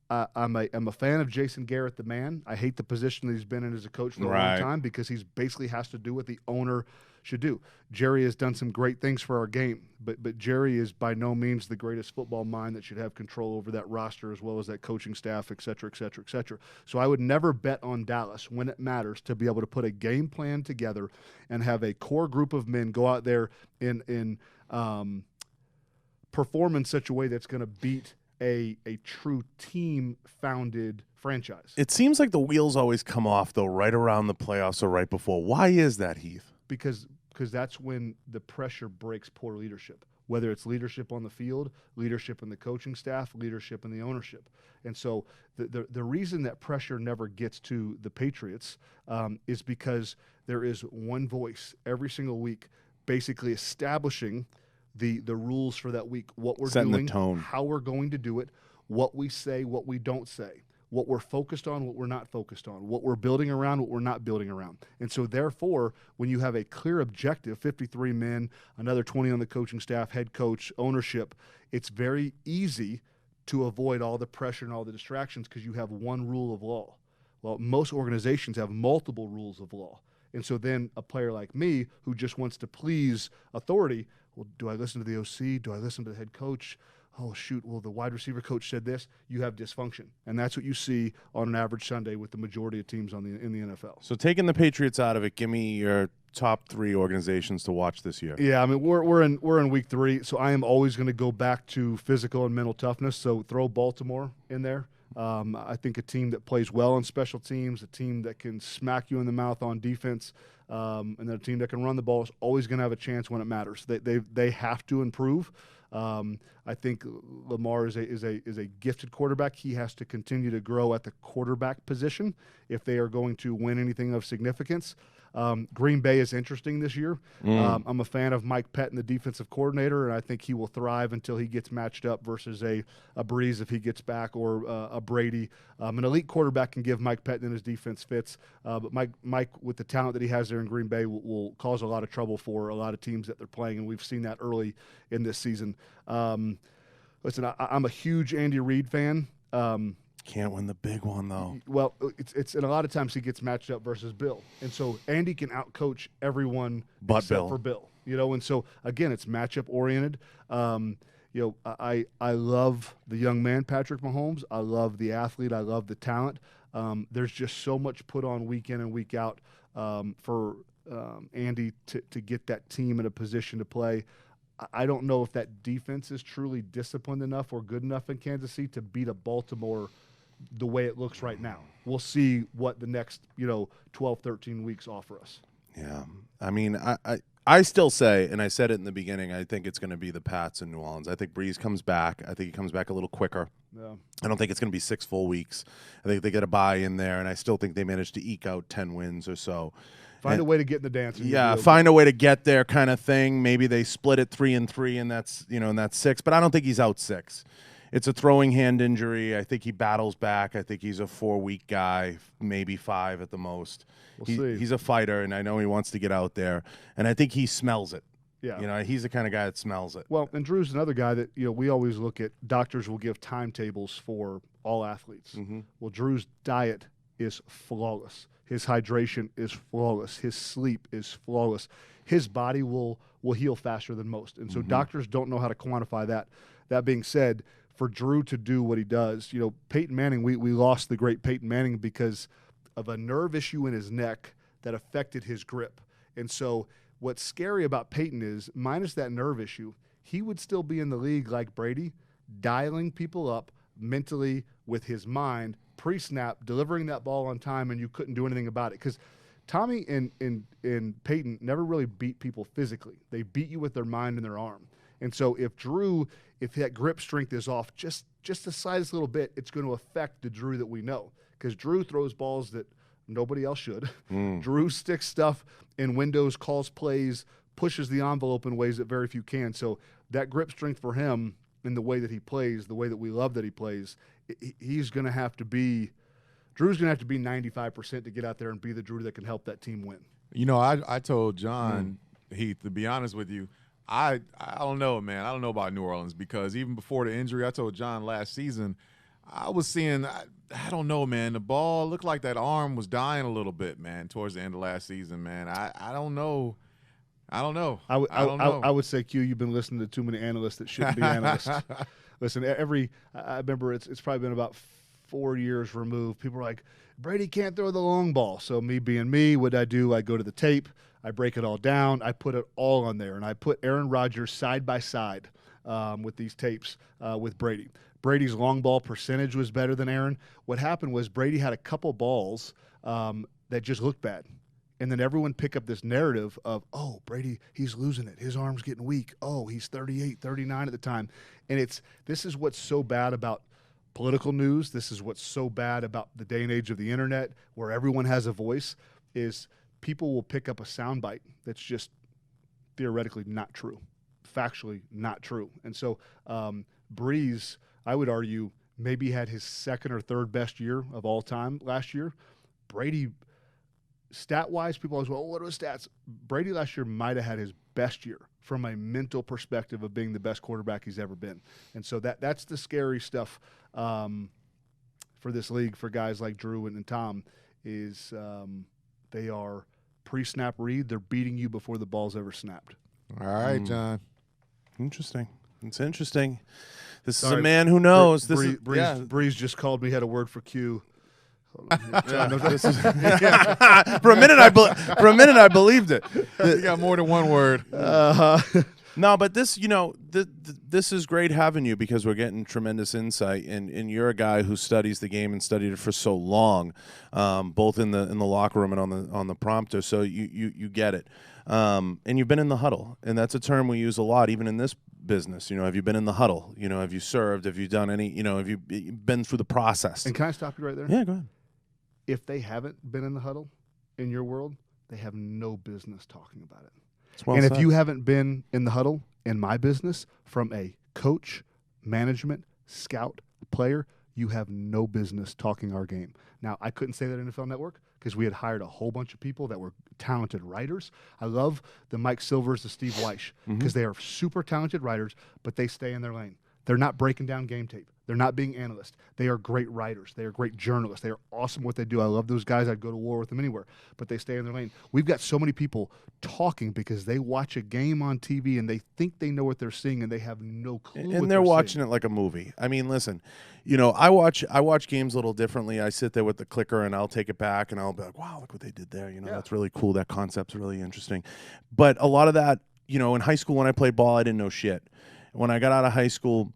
I'm a fan of Jason Garrett, the man. I hate the position that he's been in as a coach for a long time because he's basically has to do what the owner should do. Jerry has done some great things for our game, but Jerry is by no means the greatest football mind that should have control over that roster as well as that coaching staff, et cetera, et cetera, et cetera. So I would never bet on Dallas when it matters to be able to put a game plan together and have a core group of men go out there and perform in such a way that's going to beat a true team-founded franchise. It seems like the wheels always come off, though, right around the playoffs or right before. Why is that, Heath? Because that's when the pressure breaks poor leadership, whether it's leadership on the field, leadership in the coaching staff, leadership in the ownership. And so the reason that pressure never gets to the Patriots is because there is one voice every single week basically establishing the rules for that week, what we're setting doing, the tone, how we're going to do it, what we say, what we don't say, what we're focused on, what we're not focused on, what we're building around, what we're not building around. And so therefore, when you have a clear objective, 53 men, another 20 on the coaching staff, head coach, ownership, it's very easy to avoid all the pressure and all the distractions because you have one rule of law. Well, most organizations have multiple rules of law. And so then a player like me who just wants to please authority, well, do I listen to the OC? Do I listen to the head coach? Oh, shoot, well, the wide receiver coach said this. You have dysfunction. And that's what you see on an average Sunday with the majority of teams in the NFL. So taking the Patriots out of it, give me your top 3 organizations to watch this year. Yeah, I mean, we're in week 3, so I am always going to go back to physical and mental toughness. So throw Baltimore in there. I think a team that plays well on special teams, a team that can smack you in the mouth on defense, and then a team that can run the ball is always going to have a chance when it matters. They have to improve. I think Lamar is a gifted quarterback. He has to continue to grow at the quarterback position if they are going to win anything of significance. Green Bay is interesting this year. I'm a fan of Mike Pettin, the defensive coordinator, and I think he will thrive until he gets matched up versus a Breeze if he gets back, or a Brady. An elite quarterback can give Mike Pettin and his defense fits, but Mike, with the talent that he has there in Green Bay, will cause a lot of trouble for a lot of teams that they're playing, and we've seen that early in this season. Listen, I'm a huge Andy Reid fan. Can't win the big one, though. Well, it's and a lot of times he gets matched up versus Bill, and so Andy can outcoach everyone but except for Bill. And so again, it's matchup oriented. I love the young man Patrick Mahomes. I love the athlete. I love the talent. There's just so much put on week in and week out for Andy to get that team in a position to play. I don't know if that defense is truly disciplined enough or good enough in Kansas City to beat a Baltimore the way it looks right now. We'll see what the next 12, 13 weeks offer us. Yeah. I mean, I still say, and I said it in the beginning, I think it's going to be the Pats in New Orleans. I think Breeze comes back. I think he comes back a little quicker. Yeah. I don't think it's going to be 6 full weeks. I think they get a bye in there, and I still think they manage to eke out 10 wins or so. Find a way to get in the dance. Yeah, find a way to get there, kind of thing. Maybe they split it 3-3, and that's 6. But I don't think he's out 6. It's a throwing hand injury. I think he battles back. I think he's a 4-week guy, maybe 5 at the most. We'll see. He's a fighter, and I know he wants to get out there. And I think he smells it. Yeah. He's the kind of guy that smells it. Well, and Drew's another guy that we always look at. Doctors will give timetables for all athletes. Mm-hmm. Well, Drew's diet is flawless. His hydration is flawless. His sleep is flawless. His body will heal faster than most. And so doctors don't know how to quantify that. That being said, for Drew to do what he does, Peyton Manning, we lost the great Peyton Manning because of a nerve issue in his neck that affected his grip. And so what's scary about Peyton is, minus that nerve issue, he would still be in the league like Brady, dialing people up mentally with his mind, pre-snap, delivering that ball on time, and you couldn't do anything about it. Because Tommy and Peyton never really beat people physically. They beat you with their mind and their arm. And so if that grip strength is off just the slightest little bit, it's going to affect the Drew that we know. Because Drew throws balls that nobody else should. Drew sticks stuff in windows, calls plays, pushes the envelope in ways that very few can. So that grip strength for him, in the way that he plays, the way that we love that he plays, Drew's going to have to be 95% to get out there and be the Drew that can help that team win. I told John, Heath, to be honest with you, I don't know, man. I don't know about New Orleans, because even before the injury, I told John last season, I was seeing, I don't know, man. The ball looked like that arm was dying a little bit, man, towards the end of last season, man. I don't know. I don't know. I don't know. I would say, Q, you've been listening to too many analysts that shouldn't be analysts. Listen, I remember it's probably been about 4 years removed. People are like, Brady can't throw the long ball. So me being me, what I do, I go to the tape, I break it all down, I put it all on there, and I put Aaron Rodgers side by side with these tapes with Brady. Brady's long ball percentage was better than Aaron. What happened was Brady had a couple balls that just looked bad. And then everyone pick up this narrative of, oh, Brady, he's losing it. His arm's getting weak. Oh, he's 38, 39 at the time. And this is what's so bad about political news. This is what's so bad about the day and age of the internet where everyone has a voice is people will pick up a soundbite that's just theoretically not true, factually not true. And so Breeze, I would argue, maybe had his second or third best year of all time last year. Brady, stat-wise, people always, well, what are the stats? Brady last year might have had his best year from a mental perspective of being the best quarterback he's ever been. And so that's the scary stuff for this league for guys like Drew and Tom is they are pre-snap read. They're beating you before the ball's ever snapped. All right, John. Interesting. It's interesting. This is a man who knows. Breeze just called me, had a word for Q. For a minute, I believed it. You got more than one word. No, but this, this is great having you because we're getting tremendous insight, and you're a guy who studies the game and studied it for so long, both in the locker room and on the prompter. So you get it, and you've been in the huddle, and that's a term we use a lot, even in this business. Have you been in the huddle? Have you served? Have you done any? Have you been through the process? And can I stop you right there? Yeah, go ahead. If they haven't been in the huddle in your world, they have no business talking about it. Well said. If you haven't been in the huddle in my business from a coach, management, scout, player, you have no business talking our game. Now, I couldn't say that in NFL Network because we had hired a whole bunch of people that were talented writers. I love the Mike Silvers, the Steve Weish, because they are super talented writers, but they stay in their lane. They're not breaking down game tape. They're not being analysts. They are great writers. They are great journalists. They are awesome what they do. I love those guys. I'd go to war with them anywhere, but they stay in their lane. We've got so many people talking because they watch a game on TV and they think they know what they're seeing and they have no clue. And they're watching it like a movie. I mean, listen, I watch games a little differently. I sit there with the clicker and I'll take it back and I'll be like, wow, look what they did there. That's really cool. That concept's really interesting. But a lot of that, in high school when I played ball, I didn't know shit. When I got out of high school,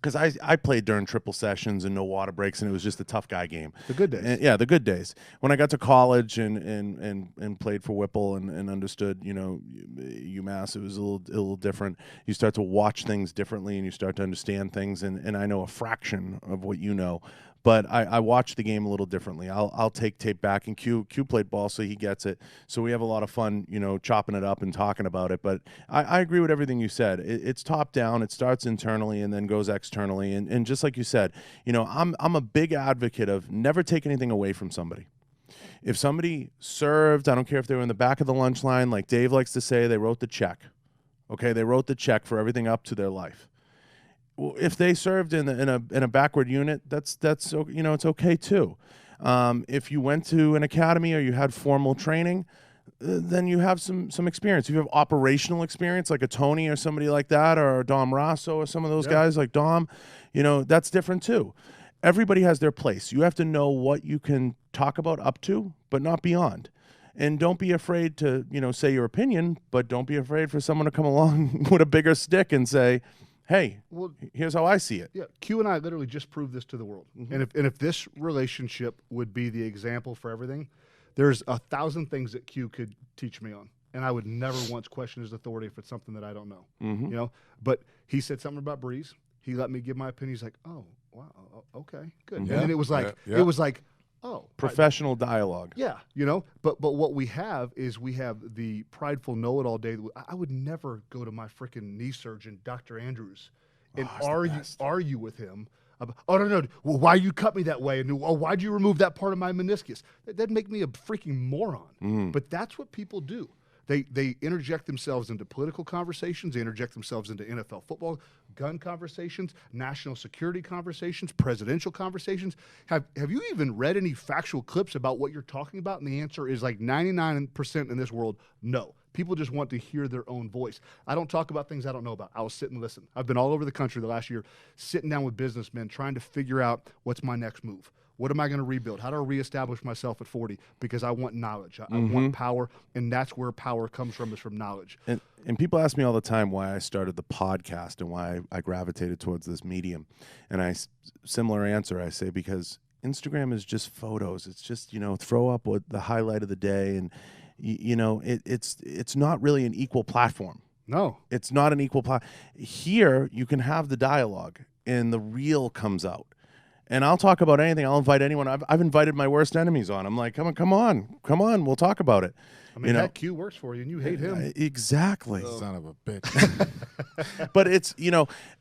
because I played during triple sessions and no water breaks, and it was just a tough guy game. The good days. Yeah, the good days. When I got to college and played for Whipple and understood, UMass, it was a little different. You start to watch things differently, and you start to understand things, and I know a fraction of what you know. But I watch the game a little differently. I'll take tape back, and Q played ball, so he gets it. So we have a lot of fun, chopping it up and talking about it. But I agree with everything you said. It's top down. It starts internally and then goes externally. And just like you said, I'm a big advocate of never take anything away from somebody. If somebody served, I don't care if they were in the back of the lunch line, like Dave likes to say, they wrote the check. Okay, they wrote the check for everything up to their life. If they served in a backward unit, that's it's okay too. If you went to an academy or you had formal training, then you have some experience. If you have operational experience, like a Tony or somebody like that, or Dom Rosso or some of those guys like Dom, that's different too. Everybody has their place. You have to know what you can talk about up to, but not beyond. And don't be afraid to say your opinion, but don't be afraid for someone to come along with a bigger stick and say, hey, here's how I see it. Yeah, Q and I literally just proved this to the world. And if this relationship would be the example for everything, there's 1,000 things that Q could teach me on. And I would never once question his authority if it's something that I don't know. But he said something about Breeze. He let me give my opinion. He's like, oh, wow, okay, good. And then it was like, oh, professional dialogue. Yeah, But what we have is we have the prideful know-it-all day. I would never go to my freaking knee surgeon, Dr. Andrews, and argue with him. Oh no! Well, why you cut me that way? And why'd you remove that part of my meniscus? That'd make me a freaking moron. But that's what people do. They interject themselves into political conversations. They interject themselves into NFL football, gun conversations, national security conversations, presidential conversations. Have you even read any factual clips about what you're talking about? And the answer is like 99% in this world, no. People just want to hear their own voice. I don't talk about things I don't know about. I will sit and listen. I've been all over the country the last year, sitting down with businessmen, trying to figure out what's my next move. What am I going to rebuild? How do I reestablish myself at 40? Because I want knowledge. I want power, and that's where power comes from, is from knowledge. And people ask me all the time why I started the podcast and why I gravitated towards this medium. And similar answer, I say, because Instagram is just photos. It's just, throw up what the highlight of the day, and it's not really an equal platform. No. It's not an equal platform. Here, you can have the dialogue, and the real comes out. And I'll talk about anything. I'll invite anyone. I've invited my worst enemies on. I'm like, come on, we'll talk about it. I mean, that Q works for you, and you hate him. Exactly. Son of a bitch. But it's,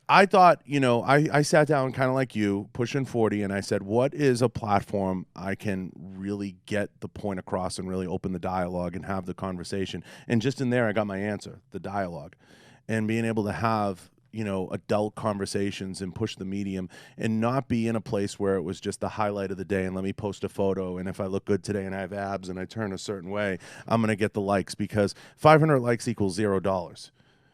I thought, I sat down kind of like you, pushing 40, and I said, what is a platform I can really get the point across and really open the dialogue and have the conversation? And just in there, I got my answer, the dialogue. And being able to have adult conversations and push the medium and not be in a place where it was just the highlight of the day and let me post a photo, and if I look good today and I have abs and I turn a certain way, I'm going to get the likes, because 500 likes equals $0.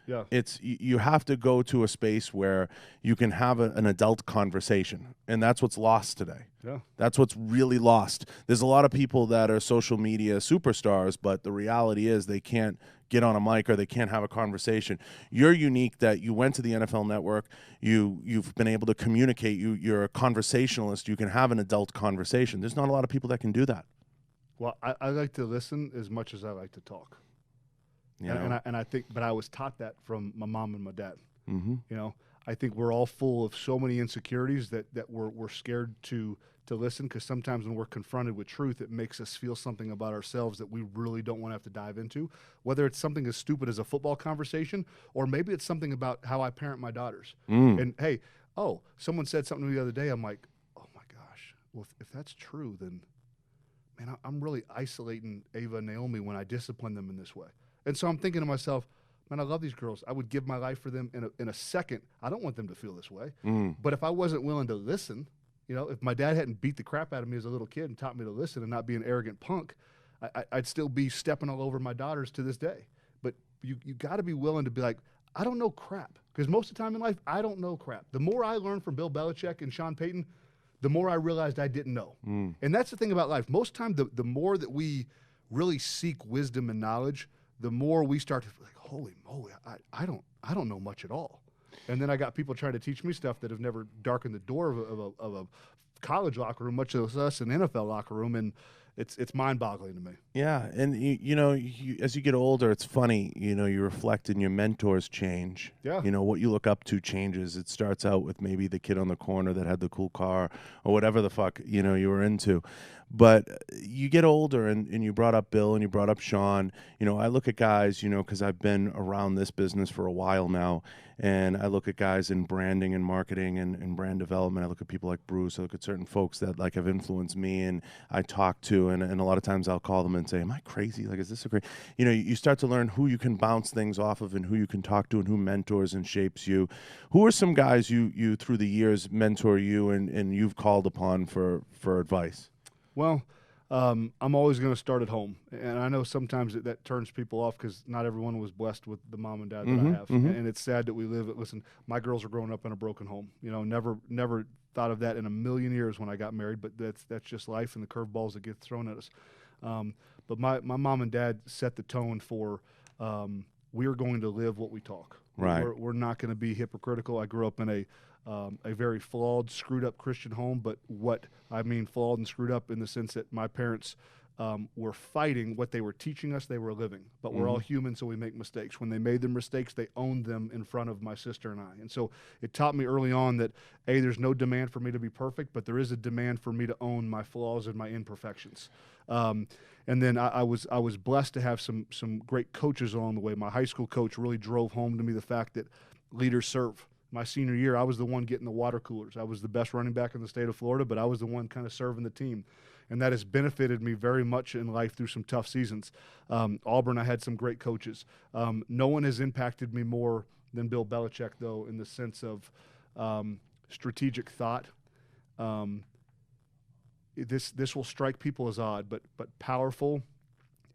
Yeah. You have to go to a space where you can have an adult conversation, and that's what's lost today. Yeah. That's what's really lost. There's a lot of people that are social media superstars, but the reality is they can't get on a mic or they can't have a conversation. You're unique that you went to the NFL Network. You've been able to communicate. You're a conversationalist. You can have an adult conversation. There's not a lot of people that can do that. Well, I like to listen as much as I like to talk. And I think, but I was taught that from my mom and my dad. Mm-hmm. I think we're all full of so many insecurities that we're scared to listen, because sometimes when we're confronted with truth, it makes us feel something about ourselves that we really don't want to have to dive into, whether it's something as stupid as a football conversation, or maybe it's something about how I parent my daughters. And hey, someone said something to me the other day. I'm like, oh my gosh, well, if that's true, then man, I'm really isolating Ava and Naomi when I discipline them in this way. And so I'm thinking to myself, man, I love these girls. I would give my life for them in a second. I don't want them to feel this way. But if I wasn't willing to listen, if my dad hadn't beat the crap out of me as a little kid and taught me to listen and not be an arrogant punk, I'd still be stepping all over my daughters to this day. But you got to be willing to be like, I don't know crap. Because most of the time in life, I don't know crap. The more I learned from Bill Belichick and Sean Payton, the more I realized I didn't know. And that's the thing about life. Most time, the more that we really seek wisdom and knowledge, the more we start to feel like, holy moly, I don't know much at all. And then I got people trying to teach me stuff that have never darkened the door of a college locker room, much less an NFL locker room, and it's mind-boggling to me. Yeah, and as you get older, it's funny. You reflect and your mentors change. Yeah. What you look up to changes. It starts out with maybe the kid on the corner that had the cool car or whatever the fuck you were into. But you get older, and you brought up Bill and you brought up Sean. I look at guys, because I've been around this business for a while now, and I look at guys in branding and marketing and brand development. I look at people like Bruce. I look at certain folks that have influenced me and I talk to, and a lot of times I'll call them and say, am I crazy? Is this a great? You start to learn who you can bounce things off of and who you can talk to and who mentors and shapes you. Who are some guys you through the years mentor you and you've called upon for advice? Well, I'm always going to start at home. And I know sometimes that turns people off because not everyone was blessed with the mom and dad that I have. And it's sad that we live it. Listen, my girls are growing up in a broken home. Never thought of that in a million years when I got married, but that's just life and the curveballs that get thrown at us. But my mom and dad set the tone for we're going to live what we talk. Right. We're not going to be hypocritical. I grew up in a very flawed, screwed-up Christian home, but what I mean flawed and screwed up in the sense that my parents were fighting what they were teaching us, they were living. But we're all human, so we make mistakes. When they made their mistakes, they owned them in front of my sister and I. And so it taught me early on that, A, there's no demand for me to be perfect, but there is a demand for me to own my flaws and my imperfections. And then I was blessed to have some great coaches along the way. My high school coach really drove home to me the fact that leaders serve. My senior year, I was the one getting the water coolers. I was the best running back in the state of Florida, but I was the one kind of serving the team. and that has benefited me very much in life through some tough seasons. Auburn, I had some great coaches. No one has impacted me more than Bill Belichick, though, in the sense of strategic thought. This will strike people as odd, but powerful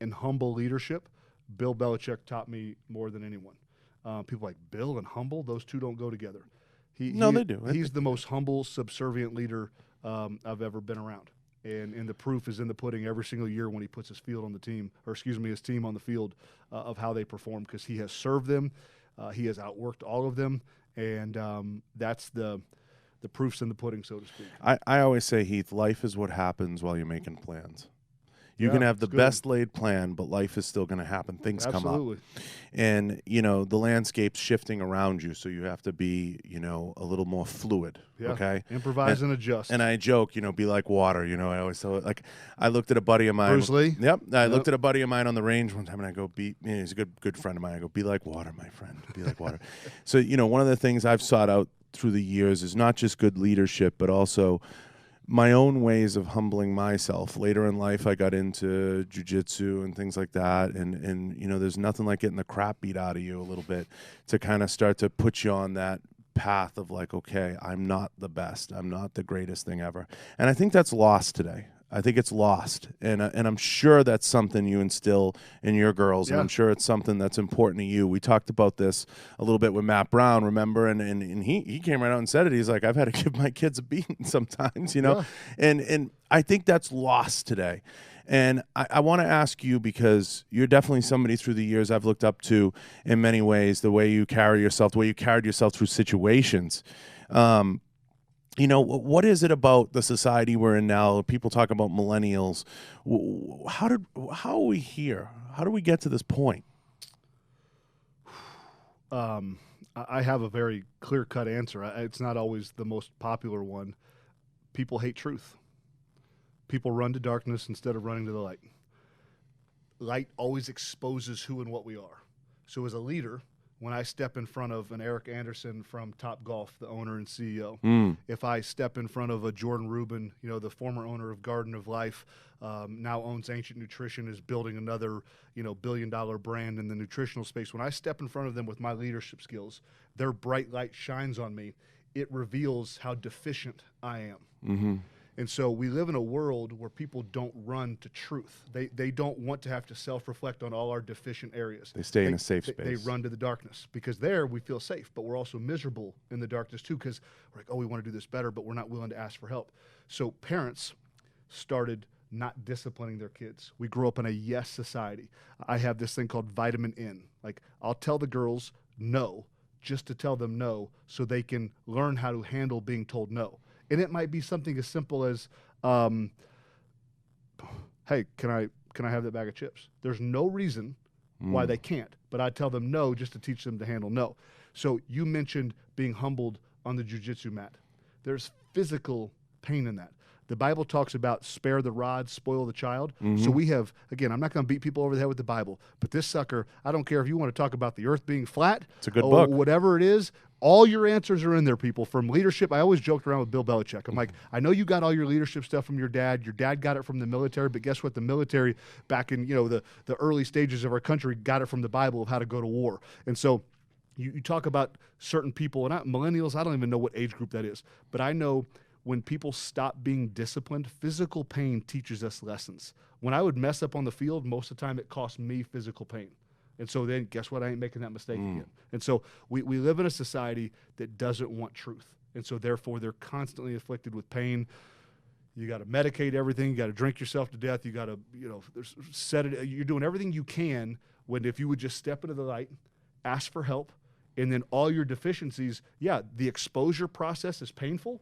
and humble leadership, Bill Belichick taught me more than anyone. People like Bill and humble, those two don't go together. They do. He's the most humble, subservient leader I've ever been around. And the proof is in the pudding every single year when he puts his team on the field of how they perform, because he has served them. He has outworked all of them. And that's the proof's in the pudding, so to speak. I always say, Heath, life is what happens while you're making plans. You can have the best laid plan, but life is still going to happen. Things come up. And, the landscape's shifting around you, so you have to be, a little more fluid, okay? Improvise and adjust. And I joke, be like water, I always tell it. Like, I looked at a buddy of mine. Bruce Lee? Yep. I looked at a buddy of mine on the range one time, and I go, he's a good friend of mine. I go, be like water, my friend. Be like water. So, one of the things I've sought out through the years is not just good leadership, but also my own ways of humbling myself. Later in life, I got into jiu-jitsu and things like that, and there's nothing like getting the crap beat out of you a little bit to kind of start to put you on that path of like, okay, I'm not the best, I'm not the greatest thing ever, and I think that's lost today. I think it's lost, and I'm sure that's something you instill in your girls, and I'm sure it's something that's important to you. We talked about this a little bit with Matt Brown, remember? And he came right out and said it. He's like, I've had to give my kids a beating sometimes, and I think that's lost today. And I want to ask you, because you're definitely somebody through the years I've looked up to in many ways, the way you carry yourself, the way you carried yourself through situations. What is it about the society we're in now? People talk about millennials. How are we here? How do we get to this point? I have a very clear-cut answer. It's not always the most popular one. People hate truth. People run to darkness instead of running to the light. Light always exposes who and what we are. So as a leader, when I step in front of an Eric Anderson from Topgolf, the owner and CEO, if I step in front of a Jordan Rubin, the former owner of Garden of Life, now owns Ancient Nutrition, is building another, billion-dollar brand in the nutritional space. When I step in front of them with my leadership skills, their bright light shines on me. It reveals how deficient I am. Mm-hmm. And so we live in a world where people don't run to truth. They don't want to have to self-reflect on all our deficient areas. They stay in a safe space. They run to the darkness, because there we feel safe, but we're also miserable in the darkness too, because we're like, we want to do this better, but we're not willing to ask for help. So parents started not disciplining their kids. We grew up in a yes society. I have this thing called vitamin N. Like, I'll tell the girls no just to tell them no, so they can learn how to handle being told no. And it might be something as simple as, hey, can I have that bag of chips? There's no reason why they can't, but I tell them no just to teach them to handle no. So you mentioned being humbled on the jiu-jitsu mat. There's physical pain in that. The Bible talks about spare the rod, spoil the child. Mm-hmm. So we have, again, I'm not going to beat people over the head with the Bible, but this sucker, I don't care if you want to talk about the earth being flat. It's a good book. Whatever it is, all your answers are in there, people. From leadership, I always joked around with Bill Belichick. I'm like, I know you got all your leadership stuff from your dad. Your dad got it from the military, but guess what? The military back in, the early stages of our country got it from the Bible of how to go to war. And so you talk about certain people, and millennials, I don't even know what age group that is, but I know when people stop being disciplined, physical pain teaches us lessons. When I would mess up on the field, most of the time it cost me physical pain. And so then guess what? I ain't making that mistake again. And so we live in a society that doesn't want truth. And so therefore they're constantly afflicted with pain. You got to medicate everything. You got to drink yourself to death. You got to, you're doing everything you can, when if you would just step into the light, ask for help, and then all your deficiencies, the exposure process is painful,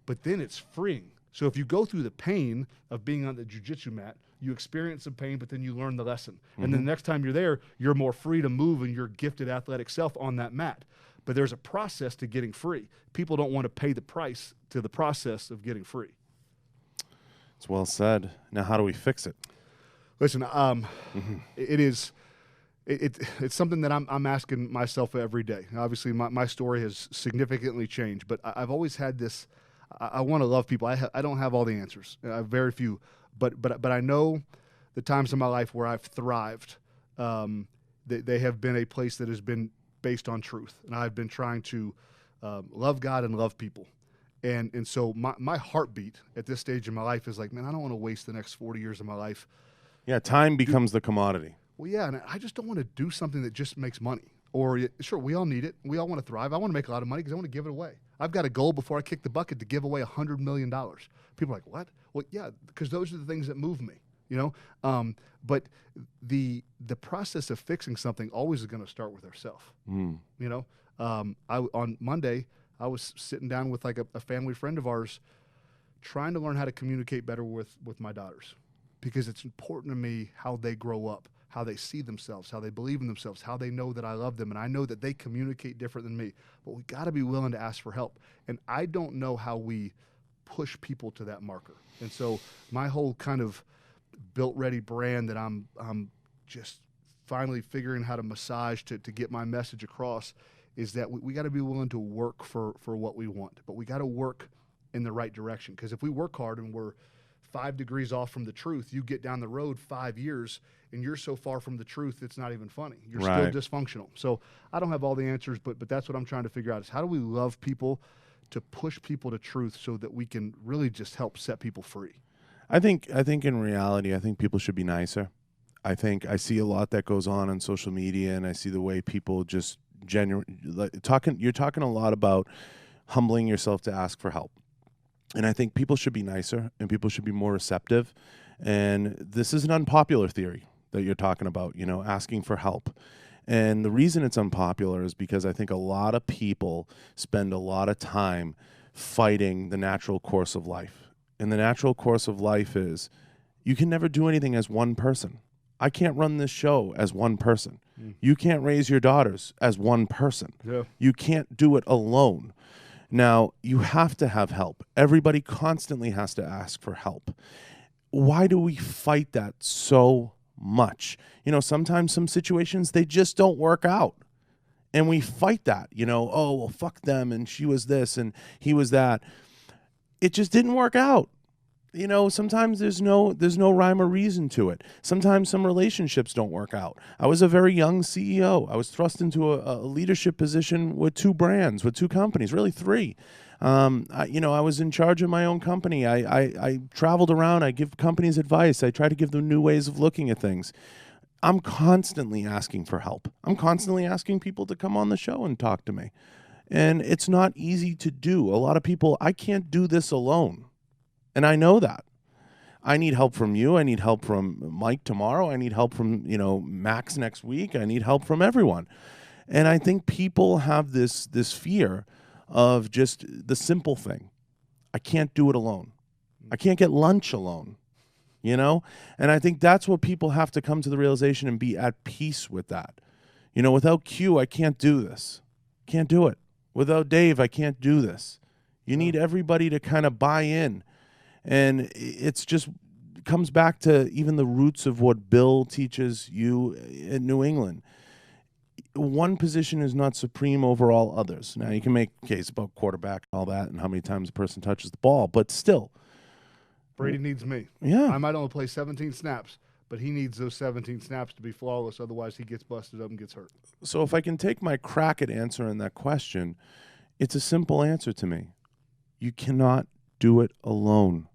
but then it's freeing. So if you go through the pain of being on the jiu-jitsu mat, you experience some pain, but then you learn the lesson. Mm-hmm. And then the next time you're there, you're more free to move in your gifted athletic self on that mat. But there's a process to getting free. People don't want to pay the price to the process of getting free. It's well said. Now, how do we fix it? Listen, it's something that I'm asking myself every day. Obviously, my story has significantly changed, but I've always had this I want to love people. I don't have all the answers. I have very few, but I know the times in my life where I've thrived. They have been a place that has been based on truth, and I've been trying to love God and love people. And so my heartbeat at this stage in my life is like, man, I don't want to waste the next 40 years of my life. Yeah, time becomes the commodity. Well, yeah, and I just don't want to do something that just makes money. Or, sure, we all need it. We all want to thrive. I want to make a lot of money because I want to give it away. I've got a goal before I kick the bucket to give away $100 million. People are like, what? Well, yeah, because those are the things that move me, you know? But the process of fixing something always is going to start with ourselves, you know? On Monday, I was sitting down with like a family friend of ours trying to learn how to communicate better with my daughters, because it's important to me how they grow up, how they see themselves, how they believe in themselves, how they know that I love them. And I know that they communicate different than me, but we got to be willing to ask for help. And I don't know how we push people to that marker. And so my whole kind of built ready brand that I'm just finally figuring how to massage to get my message across is that we got to be willing to work for what we want, but we got to work in the right direction. Because if we work hard and we're 5 degrees off from the truth, you get down the road 5 years and you're so far from the truth, it's not even funny. You're still dysfunctional. So I don't have all the answers, but that's what I'm trying to figure out is how do we love people to push people to truth so that we can really just help set people free? I think in reality, I think people should be nicer. I think I see a lot that goes on social media, and I see the way people just you're talking a lot about humbling yourself to ask for help. And I think people should be nicer and people should be more receptive. And this is an unpopular theory that you're talking about, you know, asking for help. And the reason it's unpopular is because I think a lot of people spend a lot of time fighting the natural course of life. And the natural course of life is you can never do anything as one person. I can't run this show as one person. You can't raise your daughters as one person. Yeah. You can't do it alone. Now, you have to have help. Everybody constantly has to ask for help. Why do we fight that so much? You know, sometimes some situations, they just don't work out. And we fight that, you know, oh, well, fuck them, and she was this, and he was that. It just didn't work out. You know, sometimes there's no rhyme or reason to it. Sometimes some relationships don't work out. I was a very young CEO. I was thrust into a leadership position with 2 brands, with 2 companies, really 3. I was in charge of my own company. I traveled around. I give companies advice. I try to give them new ways of looking at things. I'm constantly asking for help. I'm constantly asking people to come on the show and talk to me. And it's not easy to do. A lot of people, I can't do this alone. And I know that. I need help from you. I need help from Mike tomorrow. I need help from, Max next week. I need help from everyone. And I think people have this fear of just the simple thing. I can't do it alone. I can't get lunch alone, And I think that's what people have to come to the realization and be at peace with that. Without Q, I can't do this. Can't do it. Without Dave, I can't do this. You need everybody to kind of buy in. And it's just comes back to even the roots of what Bill teaches you in New England. One position is not supreme over all others. Now, you can make a case about quarterback and all that and how many times a person touches the ball, but still. Brady needs me. Yeah. I might only play 17 snaps, but he needs those 17 snaps to be flawless. Otherwise, he gets busted up and gets hurt. So if I can take my crack at answering that question, it's a simple answer to me. You cannot do it alone.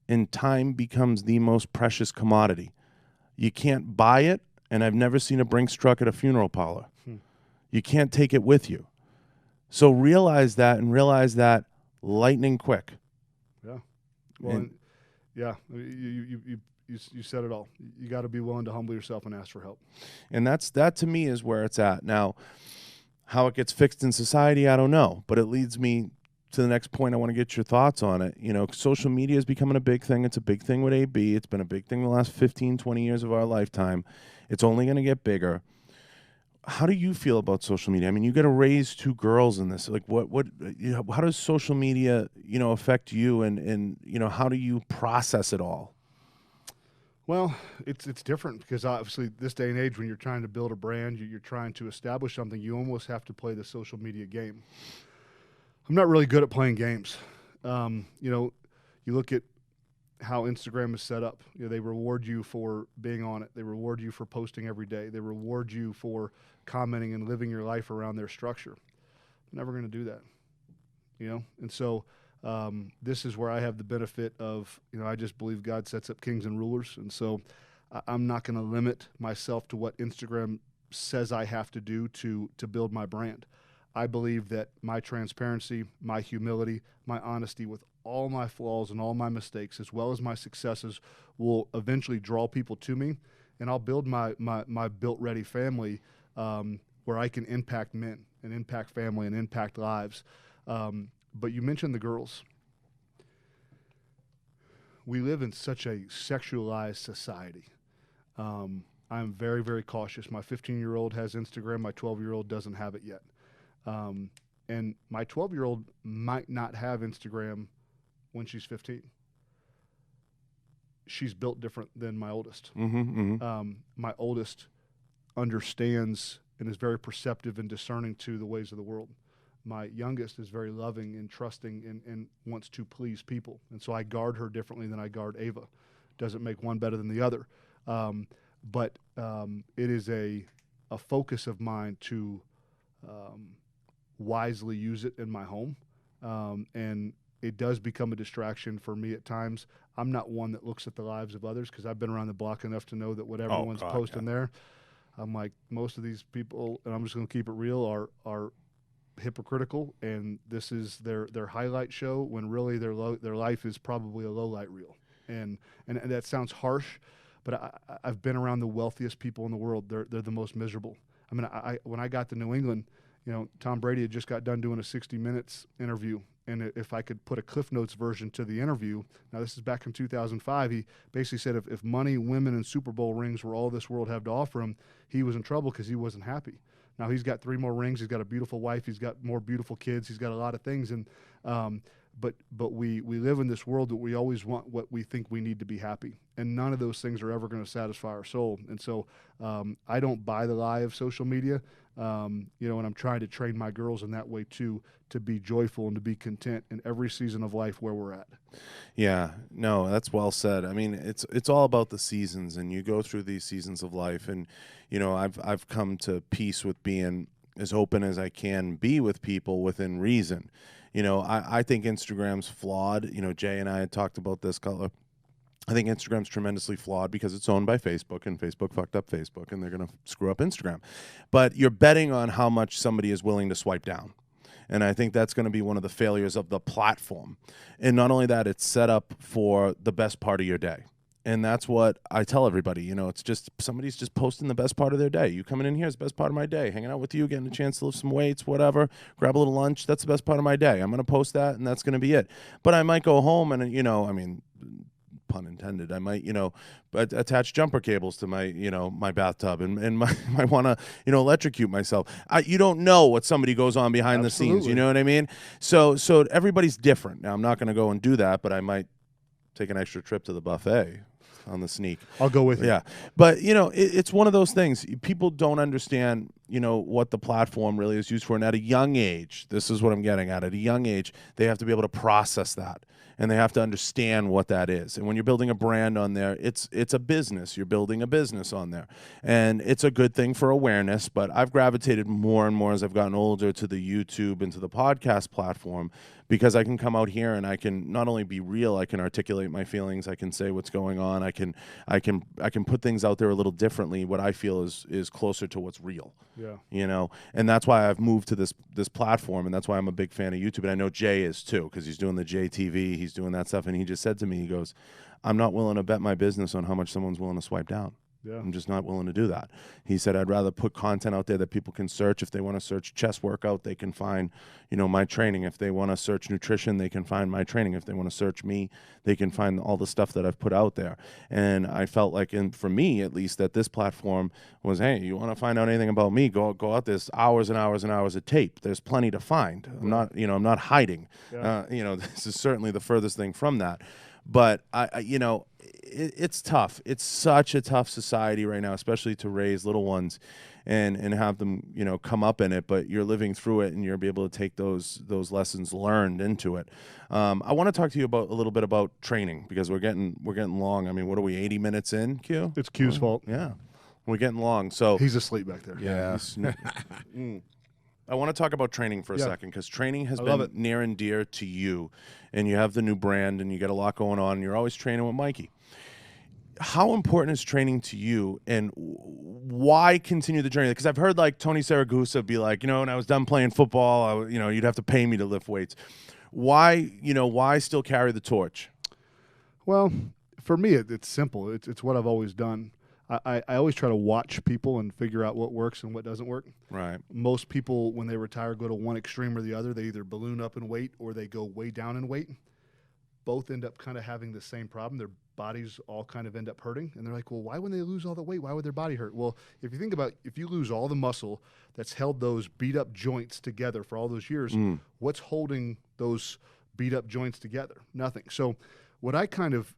And time becomes the most precious commodity. You can't buy it, and I've never seen a Brinks truck at a funeral parlor. You can't take it with you. So realize that, and realize that lightning quick. Yeah. Well, you said it all. You got to be willing to humble yourself and ask for help. And that to me is where it's at. Now, how it gets fixed in society, I don't know, but it leads me to the next point. I want to get your thoughts on it. Social media is becoming a big thing. It's a big thing with AB. It's been a big thing the last 15, 20 years of our lifetime. It's only going to get bigger. How do you feel about social media? I mean, you got to raise 2 girls in this. Like, how does social media, affect you, and how do you process it all? Well, it's different because obviously this day and age, when you're trying to build a brand, you're trying to establish something, you almost have to play the social media game. I'm not really good at playing games. You look at how Instagram is set up. They reward you for being on it. They reward you for posting every day. They reward you for commenting and living your life around their structure. I'm never going to do that, And so this is where I have the benefit of, I just believe God sets up kings and rulers. And so I'm not going to limit myself to what Instagram says I have to do to build my brand. I believe that my transparency, my humility, my honesty with all my flaws and all my mistakes, as well as my successes, will eventually draw people to me, and I'll build my built-ready family where I can impact men and impact family and impact lives. But you mentioned the girls. We live in such a sexualized society. I'm very, very cautious. My 15-year-old has Instagram. My 12-year-old doesn't have it yet. And my 12-year-old might not have Instagram when she's 15. She's built different than my oldest. My oldest understands and is very perceptive and discerning to the ways of the world. My youngest is very loving and trusting and wants to please people. And so I guard her differently than I guard Ava. Doesn't make one better than the other. But it is a focus of mine to wisely use it in my home. And it does become a distraction for me at times. I'm not one that looks at the lives of others because I've been around the block enough to know that what everyone's posting there, I'm like, most of these people, and I'm just going to keep it real, are hypocritical, and this is their highlight show when really their life is probably a low light reel. And that sounds harsh, but I've been around the wealthiest people in the world. They're the most miserable. I mean, when I got to New England, Tom Brady had just got done doing a 60 Minutes interview. And if I could put a Cliff Notes version to the interview, now this is back in 2005, he basically said if money, women, and Super Bowl rings were all this world had to offer him, he was in trouble because he wasn't happy. Now he's got 3 more rings, he's got a beautiful wife, he's got more beautiful kids, he's got a lot of things. And but we live in this world that we always want what we think we need to be happy. And none of those things are ever going to satisfy our soul. And so I don't buy the lie of social media. And I'm trying to train my girls in that way too, to be joyful and to be content in every season of life where we're at. Yeah, no, that's well said. I mean, it's all about the seasons, and you go through these seasons of life, and I've come to peace with being as open as I can be with people within reason. I think Instagram's flawed. Jay and I had talked about this color. I think Instagram's tremendously flawed because it's owned by Facebook, and Facebook fucked up Facebook, and they're going to screw up Instagram. But you're betting on how much somebody is willing to swipe down. And I think that's going to be one of the failures of the platform. And not only that, it's set up for the best part of your day. And that's what I tell everybody. It's just somebody's just posting the best part of their day. You coming in here is the best part of my day. Hanging out with you, getting a chance to lift some weights, whatever, grab a little lunch. That's the best part of my day. I'm going to post that, and that's going to be it. But I might go home and, pun intended, I might, attach jumper cables to my, my bathtub and might want to, electrocute myself. You don't know what somebody goes on behind the scenes. You know what I mean? So everybody's different. Now, I'm not going to go and do that, but I might take an extra trip to the buffet on the sneak. I'll go with you. Yeah. But, it's one of those things. People don't understand, what the platform really is used for. And at a young age, this is what I'm getting at. At a young age, they have to be able to process that. And they have to understand what that is. And when you're building a brand on there, it's a business. You're building a business on there. And it's a good thing for awareness, but I've gravitated more and more as I've gotten older to the YouTube and to the podcast platform, because I can come out here and I can not only be real, I can articulate my feelings, I can say what's going on, I can put things out there a little differently, what I feel is closer to what's real. Yeah. And that's why I've moved to this platform, and that's why I'm a big fan of YouTube. And I know Jay is too, because he's doing the JTV, he's doing that stuff, and he just said to me, he goes, I'm not willing to bet my business on how much someone's willing to swipe down. Yeah. I'm just not willing to do that. He said, I'd rather put content out there that people can search. If they want to search chest workout, they can find, my training. If they want to search nutrition, they can find my training. If they want to search me, they can find all the stuff that I've put out there. And I felt like, for me at least, that this platform was, hey, you want to find out anything about me, go out. There's hours and hours and hours of tape. There's plenty to find. I'm not hiding. Yeah. This is certainly the furthest thing from that. But it's tough. It's such a tough society right now, especially to raise little ones and have them, come up in it. But you're living through it, and you'll be able to take those lessons learned into it. I want to talk to you a little bit about training, because we're getting long. I mean, what are we, 80 minutes in, Q? It's Q's fault. Yeah, we're getting long. So he's asleep back there. Yeah. I want to talk about training for a second, because training has been near and dear to you, and you have the new brand, and you got a lot going on, and you're always training with Mikey. How important is training to you, and why continue the journey? Because I've heard like Tony Saragusa be like, when I was done playing football, you'd have to pay me to lift weights. Why still carry the torch? Well, for me, it's simple. It's what I've always done. I always try to watch people and figure out what works and what doesn't work. Right. Most people, when they retire, go to one extreme or the other. They either balloon up in weight or they go way down in weight. Both end up kind of having the same problem. Their bodies all kind of end up hurting. And they're like, well, why when they lose all the weight, why would their body hurt? Well, if you think about, if you lose all the muscle that's held those beat up joints together for all those years, what's holding those beat up joints together? Nothing. So what I kind of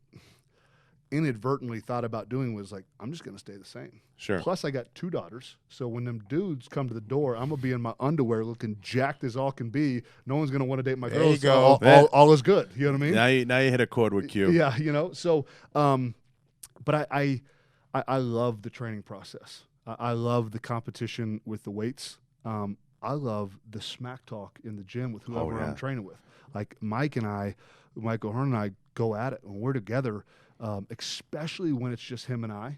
inadvertently thought about doing was like, I'm just going to stay the same. Sure. Plus, I got 2 daughters. So when them dudes come to the door, I'm going to be in my underwear looking jacked as all can be. No one's going to want to date my girls. There you go. All is good. You know what I mean? Now you hit a chord with Q. Yeah, So, but I love the training process. I love the competition with the weights. I love the smack talk in the gym with whoever I'm training with. Like Mike O'Hearn and I go at it when we're together. Especially when it's just him and I,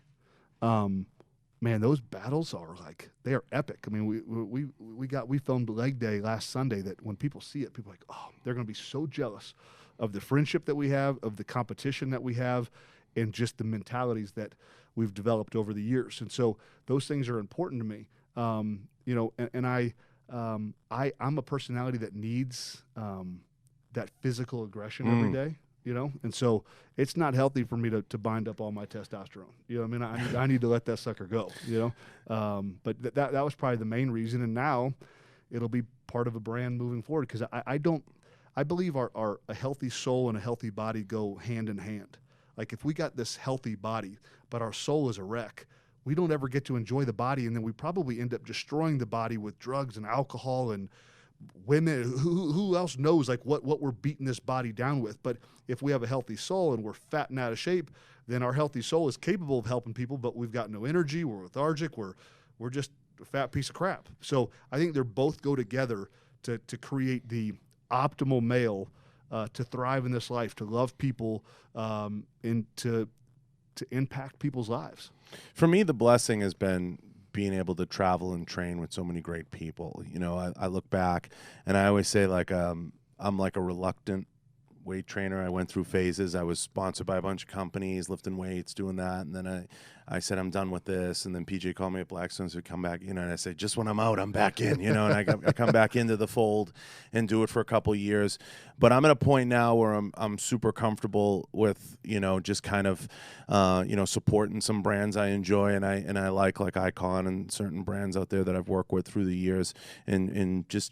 man, those battles are like, they are epic. I mean, we filmed leg day last Sunday that when people see it, people are like, oh, they're going to be so jealous of the friendship that we have, of the competition that we have, and just the mentalities that we've developed over the years. And so those things are important to me. I'm a personality that needs that physical aggression every day. And so it's not healthy for me to bind up all my testosterone. I mean? I need to let that sucker go, But that was probably the main reason. And now it'll be part of a brand moving forward, because I believe a healthy soul and a healthy body go hand in hand. Like if we got this healthy body, but our soul is a wreck, we don't ever get to enjoy the body. And then we probably end up destroying the body with drugs and alcohol and women. Who else knows like what we're beating this body down with? But if we have a healthy soul and we're fat and out of shape, then our healthy soul is capable of helping people, but we've got no energy, we're lethargic, we're just a fat piece of crap. So I think they're both go together to create the optimal male to thrive in this life, to love people, and to impact people's lives. For me, the blessing has been being able to travel and train with so many great people. I look back and I always say like I'm like a reluctant weight trainer. I went through phases. I was sponsored by a bunch of companies, lifting weights, doing that, and then I said I'm done with this. And then PJ called me at Blackstone to come back, and I say just when I'm out, I'm back in, and I come back into the fold and do it for a couple of years. But I'm at a point now where I'm super comfortable with just kind of supporting some brands I enjoy and I like Icon and certain brands out there that I've worked with through the years, and just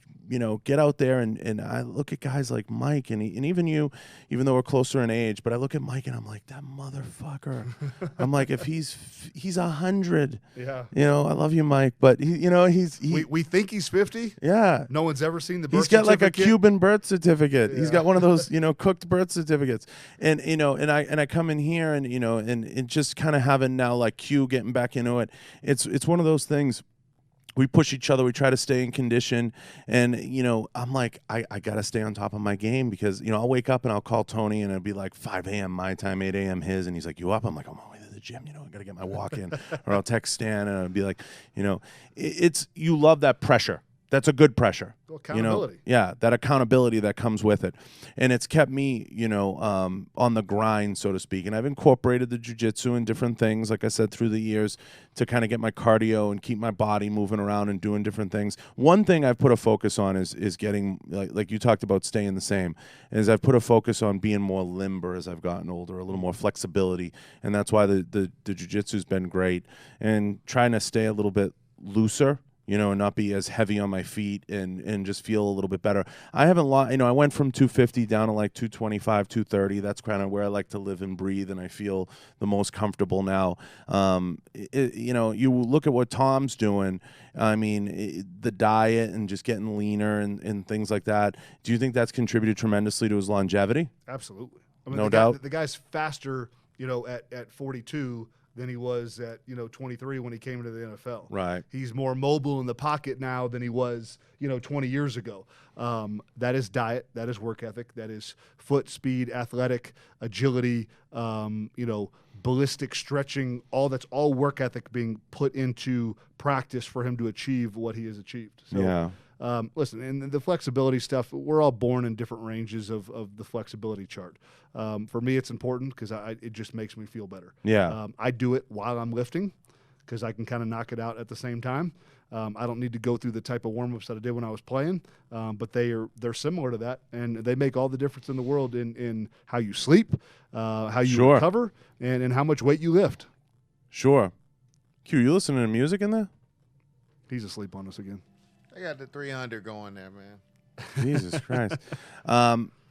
get out there and I look at guys like Mike and even you, even though we're closer in age, but I look at Mike and I'm like, that motherfucker. I'm like, if he's 100, I love you, Mike, but we think he's 50. Yeah, no one's ever seen the birth He's got certificate. like a Cuban birth certificate. Yeah. He's got one of those cooked birth certificates, and I come in here and just kind of having now like Q getting back into it. It's one of those things. We push each other. We try to stay in condition. And, I'm like, I got to stay on top of my game because, I'll wake up and I'll call Tony and it'll be like 5 a.m. my time, 8 a.m. his. And he's like, you up? I'm like, I'm on my way to the gym. I got to get my walk in. Or I'll text Stan and I'll be like, you love that pressure. That's a good pressure. Accountability. That accountability that comes with it. And it's kept me, on the grind, so to speak. And I've incorporated the jiu-jitsu and different things, like I said, through the years to kind of get my cardio and keep my body moving around and doing different things. One thing I've put a focus on is getting, like you talked about staying the same, is I've put a focus on being more limber as I've gotten older, a little more flexibility. And that's why the jiu-jitsu's been great. And trying to stay a little bit looser you know, and not be as heavy on my feet and just feel a little bit better. I haven't lost, you know, I went from 250 down to like 225, 230. That's kind of where I like to live and breathe, and I feel the most comfortable now. You know, you look at what Tom's doing. I mean, the diet and just getting leaner and things like that. Do you think that's contributed tremendously to his longevity? Absolutely. I mean, No doubt. The guy's faster, you know, at 42 than he was at, you know, 23 when he came into the NFL. Right. He's more mobile in the pocket now than he was, you know, 20 years ago. That is diet. That is work ethic. That is foot speed, athletic, agility, you know, ballistic stretching. That's all work ethic being put into practice for him to achieve what he has achieved. So, yeah. Listen, and the flexibility stuff, we're all born in different ranges of the flexibility chart. For me, it's important because it just makes me feel better. Yeah. I do it while I'm lifting because I can kind of knock it out at the same time. I don't need to go through the type of warm-ups that I did when I was playing, but they're similar to that, and they make all the difference in the world in how you sleep, how you recover, and how much weight you lift. Sure. Q, you listening to music in there? He's asleep on us again. I got the 300 going there, man. Jesus Christ.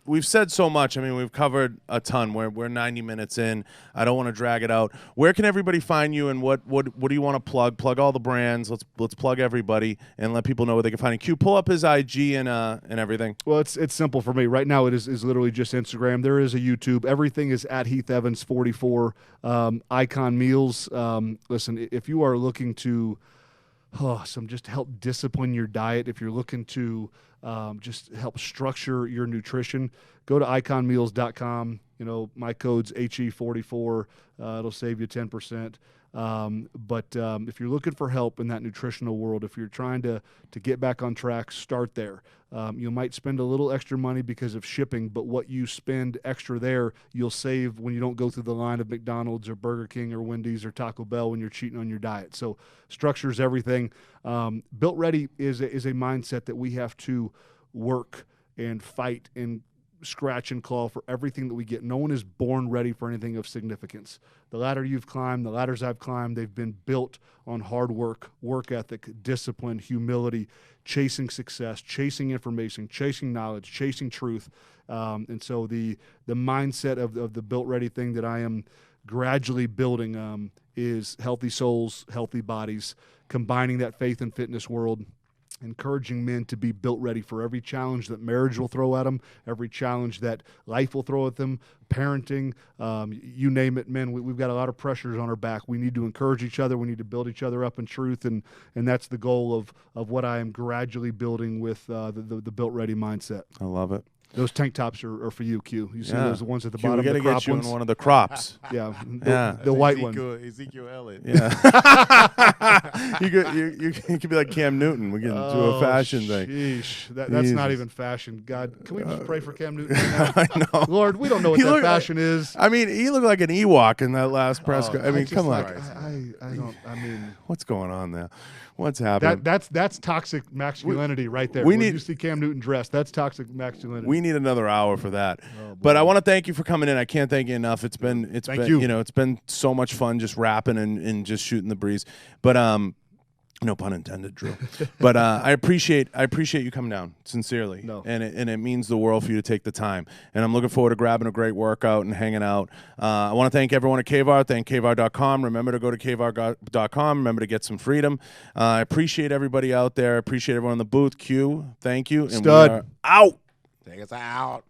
We've said so much. I mean, we've covered a ton. We're 90 minutes in. I don't want to drag it out. Where can everybody find you, and what do you want to plug? Plug all the brands. Let's plug everybody and let people know where they can find you. Q, pull up his IG and everything. Well, it's simple for me. Right now it is literally just Instagram. There is a YouTube. Everything is at Heath Evans 44. Icon Meals. Listen, if you are looking to some just help discipline your diet, if you're looking to just help structure your nutrition, go to iconmeals.com. You know, my code's HE44. It'll save you 10%. But if you're looking for help in that nutritional world, if you're trying to get back on track, start there. You might spend a little extra money because of shipping, but what you spend extra there, you'll save when you don't go through the line of McDonald's or Burger King or Wendy's or Taco Bell when you're cheating on your diet. So structure's everything. Built Ready is a mindset that we have to work and fight and scratch and claw for everything that we get. No one is born ready for anything of significance. The ladder you've climbed, the ladders I've climbed, they've been built on hard work, work ethic, discipline, humility, chasing success, chasing information, chasing knowledge, chasing truth. And so the mindset of the Built Ready thing that I am gradually building is healthy souls, healthy bodies, combining that faith and fitness world, encouraging men to be built ready for every challenge that marriage will throw at them, every challenge that life will throw at them, parenting, you name it, men. We've got a lot of pressures on our back. We need to encourage each other. We need to build each other up in truth, and that's the goal of what I am gradually building with the Built Ready mindset. I love it. Those tank tops are for you, Q. You see those the ones at the Q, bottom, we the gotta crop get you ones? in one of the crops. Yeah, the white one. Ezekiel Elliott. Yeah. you could be like Cam Newton. We can do a fashion thing. Sheesh. That's not even fashion. God, can we just pray for Cam Newton right now? I know. Lord, we don't know what that fashion is. I mean, he looked like an Ewok in that last press. I mean, come on. I don't. I mean, what's going on there? What's happening? That's toxic masculinity right there. We when need you see Cam Newton dressed. That's toxic masculinity. We need another hour for that. But I want to thank you for coming in. I can't thank you enough. It's been it's been so much fun just rapping and just shooting the breeze. But no pun intended, Drew. But I appreciate you coming down, sincerely. No. And it means the world for you to take the time. And I'm looking forward to grabbing a great workout and hanging out. I want to thank everyone at K-Var. Thank K-Var.com. Remember to go to K-Var.com. Remember to get some freedom. I appreciate everybody out there. I appreciate everyone in the booth. Q, thank you. And Stud. we are out. Take us out.